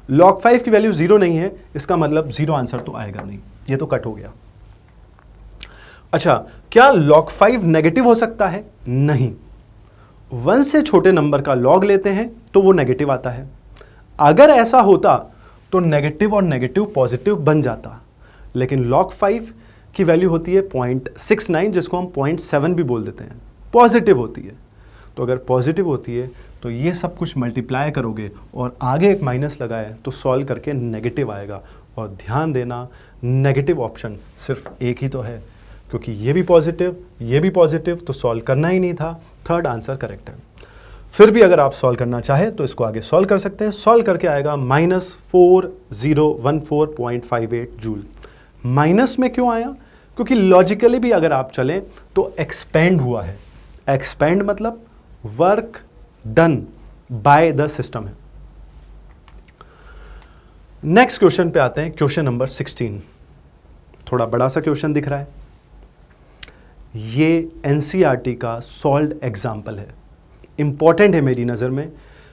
log 5 की वैल्यू 0 नहीं है, इसका मतलब 0 आंसर तो आएगा नहीं, ये तो कट हो गया। अच्छा, क्या log 5 नेगेटिव हो सकता है? नहीं, 1 से छोटे नंबर का log लेते हैं तो वो नेगेटिव आता है। अगर ऐसा होता तो नेगेटिव और नेगेटिव पॉजिटिव बन जाता, लेकिन log 5 की वैल्यू होती है 0.69, जिसको हम 0.7 भी बोल देते हैं, पॉजिटिव होती है। तो अगर पॉजिटिव होती है तो ये सब कुछ मल्टीप्लाई करोगे और आगे एक माइनस लगाए तो सॉल्व करके नेगेटिव आएगा। और ध्यान देना, नेगेटिव ऑप्शन सिर्फ एक ही तो है, क्योंकि ये भी पॉजिटिव तो सॉल्व करना ही नहीं था। 3rd आंसर करेक्ट है। फिर भी अगर आप सॉल्व करना चाहें तो इसको आगे सॉल्व कर सकते हैं। सॉल्व करके आएगा -4014.58 जूल। माइनस में क्यों आया? क्योंकि लॉजिकली भी अगर आप चलें तो एक्सपेंड हुआ है। एक्सपेंड मतलब work done by the system है। नेक्स्ट क्वेश्चन पे आते हैं, क्वेश्चन नंबर 16। थोड़ा बड़ा सा क्वेश्चन दिख रहा है। ये एनसीईआरटी का सॉल्व्ड एग्जाम्पल है, इंपॉर्टेंट है मेरी नज़र में,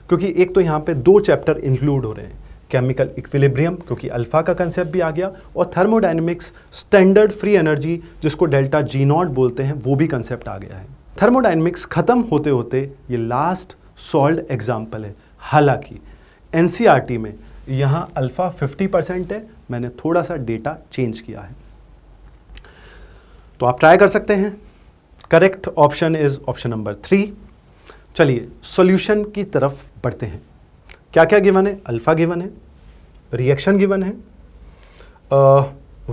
क्योंकि एक तो यहाँ पे 2 चैप्टर इंक्लूड हो रहे हैं, केमिकल इक्विलिब्रियम क्योंकि अल्फा का कंसेप्ट भी आ गया, और थर्मोडायनेमिक्स स्टैंडर्ड फ्री एनर्जी जिसको डेल्टा G0 बोलते हैं वो भी कंसेप्ट आ गया है। थर्मोडायनेमिक्स खत्म होते होते ये लास्ट सॉल्व्ड एग्जाम्पल है। हालांकि एनसीईआरटी में यहाँ अल्फा 50% है, मैंने थोड़ा सा डेटा चेंज किया है, तो आप ट्राई कर सकते हैं। Correct option is option number 3। चलिए सॉल्यूशन की तरफ बढ़ते हैं। क्या क्या गिवन है? अल्फा गिवन है, रिएक्शन गिवन है,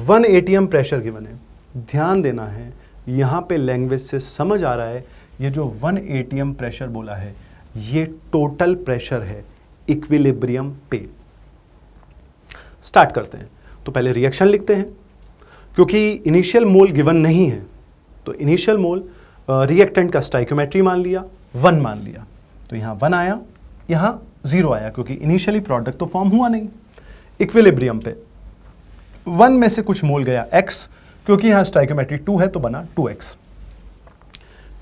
1 atm प्रेशर गिवन है। ध्यान देना है, यहाँ पे लैंग्वेज से समझ आ रहा है, ये जो 1 atm प्रेशर बोला है ये टोटल प्रेशर है इक्विलिब्रियम पे। स्टार्ट करते हैं। तो पहले रिएक्शन लिखते हैं, क्योंकि इनिशियल मोल गिवन नहीं है तो इनिशियल मोल रिएक्टेंट का स्टाइकोमेट्री मान लिया, 1 मान लिया। तो यहाँ 1 आया, यहाँ 0 आया, क्योंकि इनिशियली प्रोडक्ट तो फॉर्म हुआ नहीं। इक्विलिब्रियम पे 1 में से कुछ मोल गया x, क्योंकि यहाँ स्टाइकोमेट्री 2 है तो बना 2x।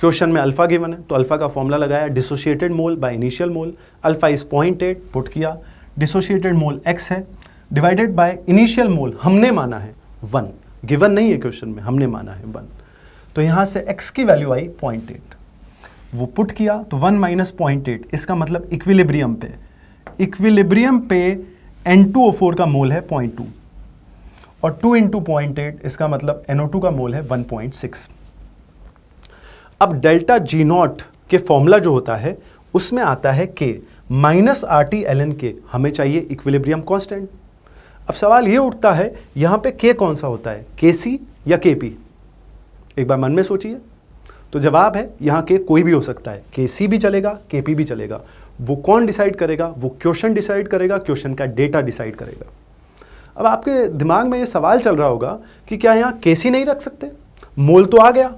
क्वेश्चन में अल्फा गिवन है तो अल्फा का फॉर्मूला लगाया, dissociated mole by initial mole, alpha is 0.8 put किया, डिसोशिएटेड मोल x है डिवाइडेड बाय इनिशियल मोल हमने माना है 1, गिवन नहीं है क्वेश्चन में, हमने माना है 1। तो यहाँ से x की वैल्यू आई 0.8, वो पुट किया तो 1 माइनस 0.8, इसका मतलब इक्विलिब्रियम पे N2O4 का मोल है 0.2 और 2 इंटू 0.8 इसका मतलब NO2 का मोल है 1.6। अब डेल्टा G0 के फॉर्मूला जो होता है उसमें आता है K minus RT ln K, हमें चाहिए इक्विलिब्रियम कांस्टेंट। अब सवाल ये उठता है यहाँ पे K कौन सा होता है, KC या KP? एक बार मन में सोचिए। तो जवाब है यहाँ K कोई भी हो सकता है, KC भी चलेगा, KP भी चलेगा। वो कौन डिसाइड करेगा? वो क्वेश्चन डिसाइड करेगा, क्वेश्चन का डेटा डिसाइड करेगा। अब आपके दिमाग में ये सवाल चल रहा होगा कि क्या यहाँ KC नहीं रख सकते? मोल तो आ गया,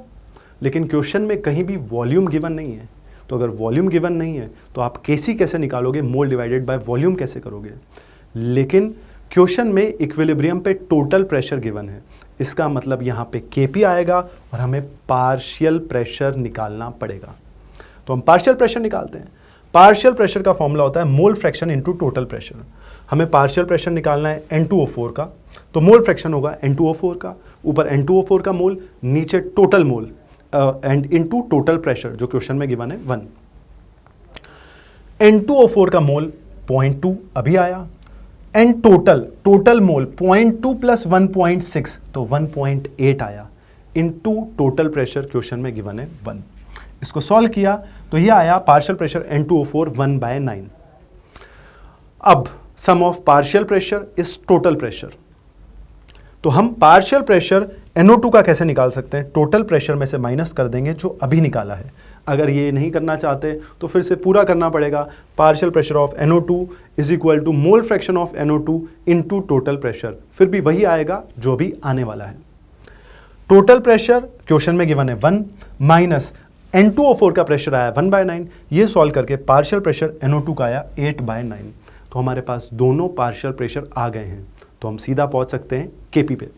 लेकिन क्वेश्चन में कहीं भी वॉल्यूम गिवन नहीं है। तो अगर वॉल्यूम गिवन नहीं है तो आप KC कैसे निकालोगे, मोल डिवाइडेड बाय वॉल्यूम कैसे करोगे? लेकिन क्वेश्चन में इक्विलिब्रियम पे टोटल प्रेशर गिवन है, इसका मतलब यहाँ पे KP आएगा और हमें पार्शियल प्रेशर निकालना पड़ेगा। तो हम पार्शियल प्रेशर निकालते हैं। पार्शियल प्रेशर का फॉर्मूला होता है mole fraction into total pressure. हमें पार्शियल प्रेशर निकालना है N2O4 का, तो मोल फ्रैक्शन होगा N2O4 का, ऊपर N2O4 का मोल, नीचे total mole and into total pressure जो क्वेश्चन में गिवन है 1। N2O4 का मोल 0.2 अभी आया, एंड टोटल मोल 0.2 प्लस 1.6 तो 1.8 आया, इनटू टोटल प्रेशर क्वेश्चन में गिवन है 1। इसको सॉल्व किया तो ये आया पार्शियल प्रेशर N2O4 1/9। अब sum of partial pressure is total pressure, तो हम पार्शियल प्रेशर NO2 का कैसे निकाल सकते हैं? टोटल प्रेशर में से माइनस कर देंगे जो अभी निकाला है। अगर ये नहीं करना चाहते तो फिर से पूरा करना पड़ेगा। Partial pressure of NO2 is equal to mole fraction of NO2 into total pressure, फिर भी वही आएगा जो भी आने वाला है। टोटल प्रेशर क्वेश्चन में गिवन है 1 माइनस N2O4 का प्रेशर आया 1/9, ये सॉल्व करके पार्शियल प्रेशर NO2 का आया 8/9। तो हमारे पास दोनों पार्शियल प्रेशर आ गए हैं, तो हम सीधा पहुंच सकते हैं KP पे।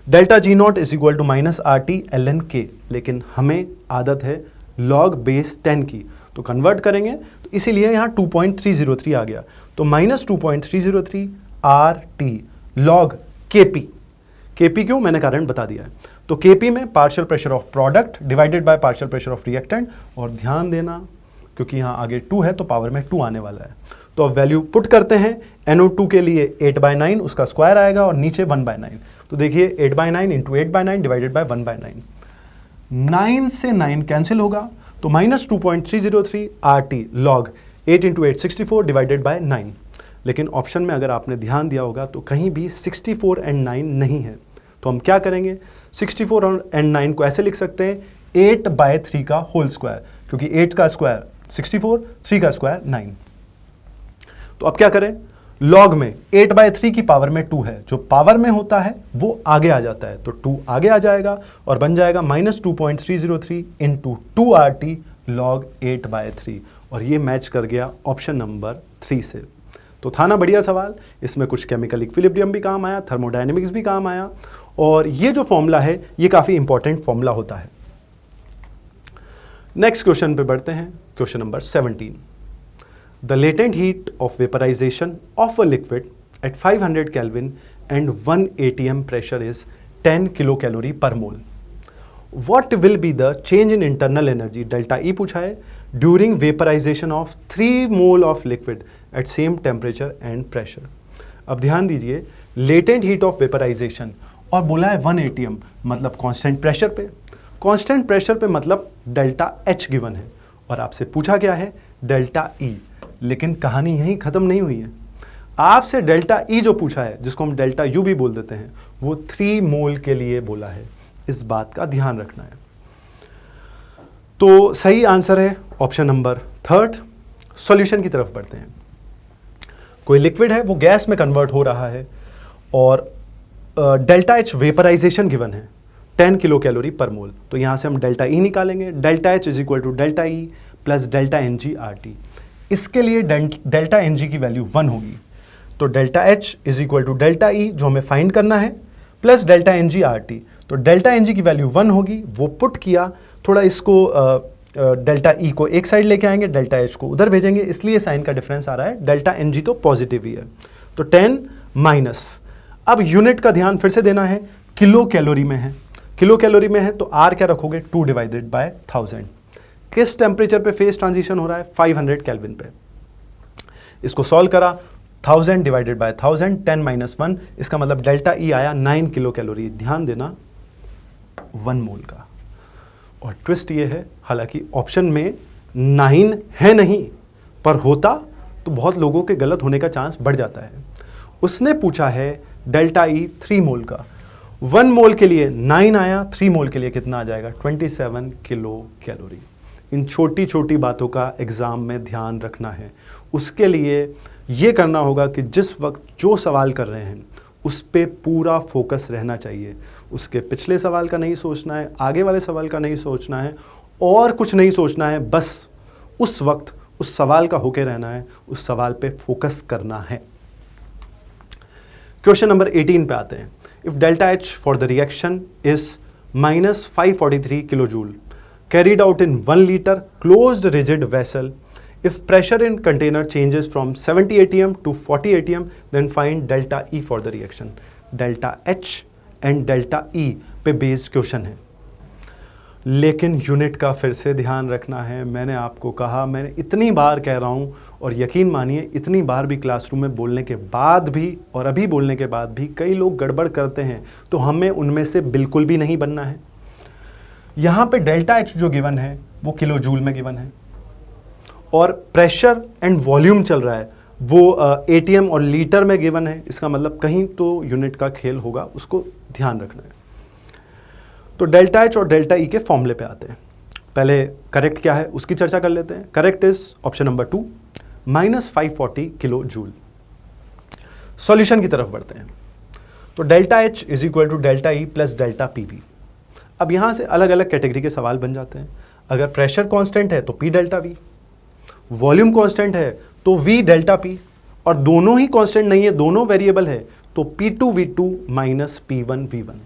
Delta G0 is equal to minus RT ln K, लेकिन हमें आदत है log बेस 10 की, तो कन्वर्ट करेंगे तो इसीलिए यहाँ 2.303 आ गया। तो minus 2.303 RT log KP। KP क्यों, मैंने कारण बता दिया है। तो KP में partial pressure of product divided by partial pressure of reactant, और ध्यान देना क्योंकि यहाँ आगे 2 है तो पावर में 2 आने वाला है। तो अब वैल्यू पुट करते हैं। NO2 के लिए 8/9 उसका स्क्वायर आएगा और नीचे 1/9। तो देखिए 8/9 इंटू 8/9 डिवाइडेड बाय 1/9, 9 से 9 कैंसिल होगा तो minus 2.303 RT log 8 into 8 64 divided by 9। लेकिन ऑप्शन में अगर आपने ध्यान दिया होगा तो कहीं भी 64 एंड 9 नहीं है, तो हम क्या करेंगे, 64 और एंड 9 को ऐसे लिख सकते हैं 8/3 का होल स्क्वायर, क्योंकि 8 का स्क्वायर 64, 3 का स्क्वायर 9। तो अब क्या करें, लॉग में 8/3 की पावर में 2 है, जो पावर में होता है वो आगे आ जाता है, तो 2 आगे आ जाएगा और बन जाएगा माइनस 2.303 इंटू 2RT log 8/3, और ये मैच कर गया ऑप्शन नंबर 3 से। तो था ना बढ़िया सवाल, इसमें कुछ केमिकल इक्विलिब्रियम भी काम आया, थर्मोडायनेमिक्स भी काम आया, और ये जो फॉर्मूला है ये काफ़ी इंपॉर्टेंट फॉर्मूला होता है। नेक्स्ट क्वेश्चन पे बढ़ते हैं, question number 17। The latent heat of vaporization of a liquid at 500 Kelvin and 1 atm pressure is 10 kilocalorie per mole. What will be the change in internal energy delta E पूछा है during vaporization of 3 mole of liquid at same temperature and pressure. अब ध्यान दीजिए, latent heat of vaporization और बोला है 1 atm मतलब constant pressure पे, constant pressure पे मतलब डेल्टा H गिवन है, और आपसे पूछा क्या है डेल्टा E। लेकिन कहानी यहीं ख़त्म नहीं हुई है, आपसे डेल्टा E जो पूछा है, जिसको हम डेल्टा U भी बोल देते हैं, वो 3 मोल के लिए बोला है। इस बात का ध्यान रखना है। तो सही आंसर है ऑप्शन नंबर 3। सॉल्यूशन की तरफ बढ़ते हैं। कोई लिक्विड है वो गैस में कन्वर्ट हो रहा है, और डेल्टा एच वेपराइजेशन गिवन है 10 किलो कैलोरी पर मोल। तो यहाँ से हम डेल्टा ई निकालेंगे, delta H is equal to delta E plus delta n g R T. इसके लिए डेल्टा एन जी की वैल्यू 1 होगी, तो delta H is equal to delta E जो हमें फाइंड करना है plus delta n g R T. तो डेल्टा एन जी की वैल्यू 1 होगी, वो पुट किया, थोड़ा इसको डेल्टा ई को एक साइड लेके आएंगे, डेल्टा एच को उधर भेजेंगे, इसलिए साइन का डिफरेंस आ रहा है। डेल्टा एन जी तो पॉजिटिव ही है, तो 10 माइनस। अब यूनिट का ध्यान फिर से देना है, किलो कैलोरी में है, किलो कैलोरी में है तो आर क्या रखोगे 2 डिवाइडेड बाय 1000। किस टेम्परेचर पे फेज ट्रांजिशन हो रहा है 500 केल्विन पे। इसको सॉल्व करा, 1000 डिवाइडेड बाय 1000, 10 माइनस 1, इसका मतलब डेल्टा ई आया 9 किलो कैलोरी। ध्यान देना 1 मोल का। और ट्विस्ट ये है, हालांकि ऑप्शन में 9 है नहीं, पर होता तो बहुत लोगों के गलत होने का चांस बढ़ जाता है। उसने पूछा है डेल्टा ई 3 मोल का, 1 मोल के लिए 9 आया, 3 मोल के लिए कितना आ जाएगा 27 किलो कैलोरी। इन छोटी छोटी बातों का एग्जाम में ध्यान रखना है। उसके लिए ये करना होगा कि जिस वक्त जो सवाल कर रहे हैं उस पे पूरा फोकस रहना चाहिए। उसके पिछले सवाल का नहीं सोचना है, आगे वाले सवाल का नहीं सोचना है, और कुछ नहीं सोचना है, बस उस वक्त उस सवाल का होके रहना है, उस सवाल पे फोकस करना है। क्वेश्चन नंबर 18 पे आते हैं। If delta H for the reaction is -543 kilo joule carried out in 1 liter closed rigid vessel, if pressure in container changes from 70 atm to 40 atm, then find delta E for the reaction. Delta H and delta E पे based question है, लेकिन unit का फिर से ध्यान रखना है। मैंने आपको कहा, मैंने इतनी बार कह रहा हूँ, और यकीन मानिए इतनी बार भी क्लासरूम में बोलने के बाद भी और अभी बोलने के बाद भी कई लोग गड़बड़ करते हैं, तो हमें उनमें से बिल्कुल भी नहीं बनना है। यहाँ पे डेल्टा एच जो गिवन है वो किलो जूल में गिवन है, और प्रेशर एंड वॉल्यूम चल रहा है वो एटीएम और लीटर में गिवन है। इसका मतलब कहीं तो यूनिट का खेल होगा, उसको ध्यान रखना है। तो डेल्टा एच और डेल्टा ई के फॉर्मूले पे आते हैं। पहले करेक्ट क्या है उसकी चर्चा कर लेते हैं। Correct is option number 2 -540 kilo joule. Solution की तरफ बढ़ते हैं। तो delta H is equal to delta E plus delta P V. अब यहाँ से अलग अलग कैटेगरी के सवाल बन जाते हैं। अगर प्रेशर कांस्टेंट है तो P delta we, volume constant है तो वी डेल्टा पी, और दोनों ही कांस्टेंट नहीं है, दोनों वेरिएबल है, तो P2 V2 minus P1 V1।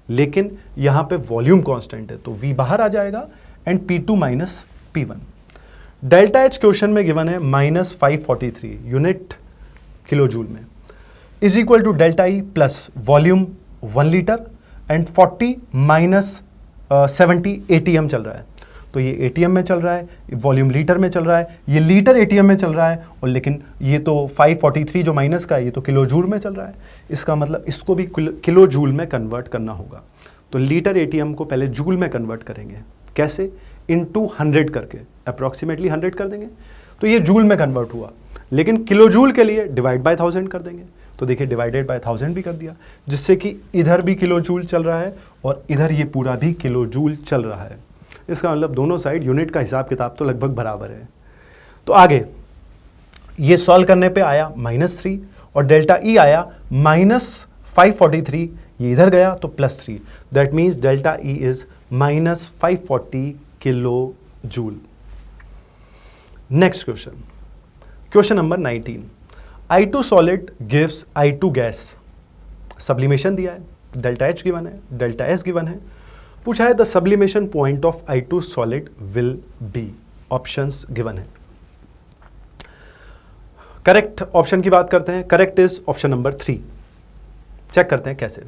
लेकिन यहाँ पे वॉल्यूम कांस्टेंट है तो V बाहर आ जाएगा and P2 minus P1। Delta H question में गिवन है -543 यूनिट किलो जूल में, is equal to delta E plus volume 1 litre and 40 minus 70 ATM चल रहा है। तो ये एटीएम में चल रहा है, वॉल्यूम लीटर में चल रहा है, ये लीटर एटीएम में चल रहा है, और लेकिन ये तो 543 जो माइनस का है ये तो किलो जूल में चल रहा है। इसका मतलब इसको भी किलो जूल में कन्वर्ट करना होगा। तो लीटर एटीएम को पहले जूल में कन्वर्ट करेंगे, कैसे? इनटू 100 करके, अप्रॉक्सीमेटली 100 कर देंगे तो ये जूल में कन्वर्ट हुआ। लेकिन किलो जूल के लिए डिवाइड बाय 1000 कर देंगे, तो देखिए डिवाइडेड बाय 1000 भी कर दिया, जिससे कि इधर भी किलो जूल चल रहा है और इधर ये पूरा भी किलो जूल चल रहा है। इसका मतलब दोनों साइड यूनिट का हिसाब किताब तो लगभग बराबर है। तो आगे ये सॉल्व करने पे आया -3 और डेल्टा ई आया -543, ये इधर गया तो +3, that means delta E is -540 kilo joule. Next question, question number 19। I2 solid gives I2 gas. Sublimation दिया है, डेल्टा एच गिवन है, डेल्टा एस गिवन है। पूछा है the sublimation point of I2 solid will be. Options given है। Correct option की बात करते हैं। Correct is option number 3। Check करते हैं कैसे।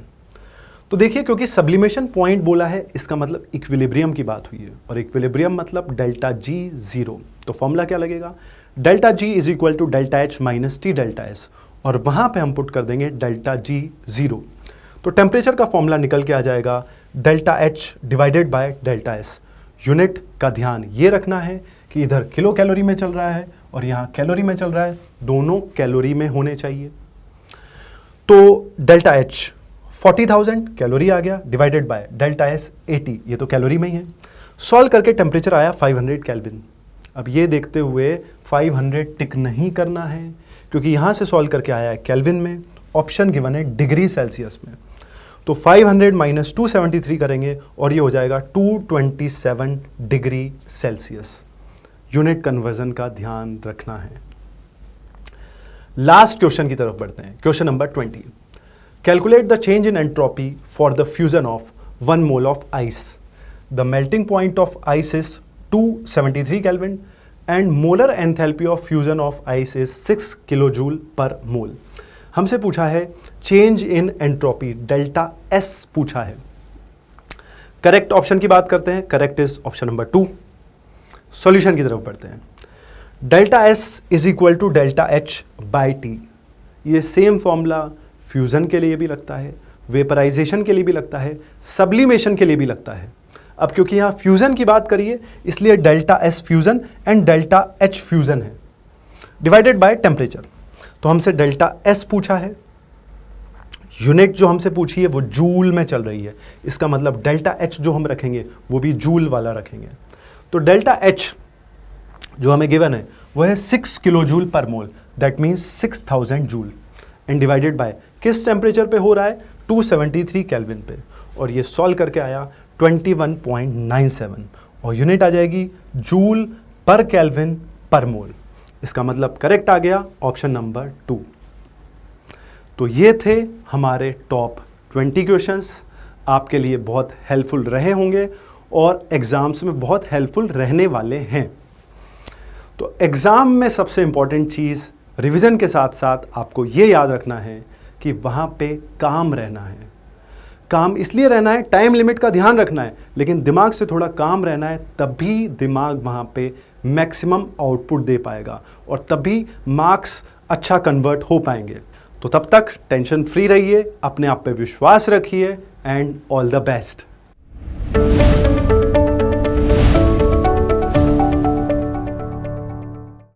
तो देखिए, क्योंकि सब्लिमेशन पॉइंट बोला है, इसका मतलब इक्विलिब्रियम की बात हुई है, और इक्विलिब्रियम मतलब डेल्टा जी 0। तो फॉर्मूला क्या लगेगा? Delta G is equal to delta H minus T delta S, और वहां पे हम पुट कर देंगे डेल्टा जी 0। तो टेम्परेचर का फॉर्मूला निकल के आ जाएगा delta H divided by delta S. Unit का ध्यान ये रखना है कि इधर किलो कैलोरी में चल रहा है और यहाँ कैलोरी में चल रहा है, दोनों कैलोरी में होने चाहिए। तो डेल्टा एच 40,000 कैलोरी आ गया, डिवाइडेड बाय डेल्टा एस 80, ये तो कैलोरी में ही है। सॉल्व करके टेम्परेचर आया 500 केल्विन। अब ये देखते हुए 500 टिक नहीं करना है, क्योंकि यहाँ से सॉल्व करके आया है केल्विन में, ऑप्शन गिवन है डिग्री सेल्सियस में। तो 500 माइनस 273 करेंगे और ये हो जाएगा 227 डिग्री सेल्सियस। यूनिट कन्वर्जन का ध्यान रखना है। लास्ट क्वेश्चन की तरफ बढ़ते हैं। Question number 20, calculate the change in entropy for the fusion of 1 mole of ice. The melting point of ice is 273 kelvin and molar enthalpy of fusion of ice is 6 kilo joule per mole. हमसे पूछा है change in entropy, delta S पूछा है। Correct option की बात करते हैं। Correct is option number 2। Solution की तरफ बढ़ते हैं। Delta S is equal to delta H by T. ये सेम फॉर्मूला फ्यूजन के लिए भी लगता है, वेपराइजेशन के लिए भी लगता है, सब्लिमेशन के लिए भी लगता है। अब क्योंकि यहां फ्यूजन की बात करिए इसलिए delta S fusion and delta H fusion है, डिवाइडेड बाय टेम्परेचर। तो हमसे डेल्टा एस पूछा है, यूनिट जो हमसे पूछी है वो जूल में चल रही है, इसका मतलब डेल्टा एच जो हम रखेंगे वो भी जूल वाला रखेंगे। तो डेल्टा एच जो हमें गिवन है वो है 6 kilo joule per mole, that means 6000 joule, and divided by किस टेम्परेचर पे हो रहा है, 273 केल्विन पे, और ये सॉल्व करके आया 21.97 और यूनिट आ जाएगी जूल पर केल्विन पर मोल। इसका मतलब करेक्ट आ गया ऑप्शन नंबर 2। तो ये थे हमारे टॉप 20 क्वेश्चंस। आपके लिए बहुत हेल्पफुल रहे होंगे और एग्जाम्स में बहुत हेल्पफुल रहने वाले हैं। तो एग्ज़ाम में सबसे इम्पॉर्टेंट चीज़ रिवीजन के साथ साथ आपको ये याद रखना है कि वहाँ पे काम रहना है। काम इसलिए रहना है, टाइम लिमिट का ध्यान रखना है, लेकिन दिमाग से थोड़ा काम रहना है, तभी दिमाग वहाँ पे मैक्सिमम आउटपुट दे पाएगा और तभी मार्क्स अच्छा कन्वर्ट हो पाएंगे। तो तब तक टेंशन फ्री रहिए, अपने आप पे विश्वास रखिए एंड ऑल द बेस्ट।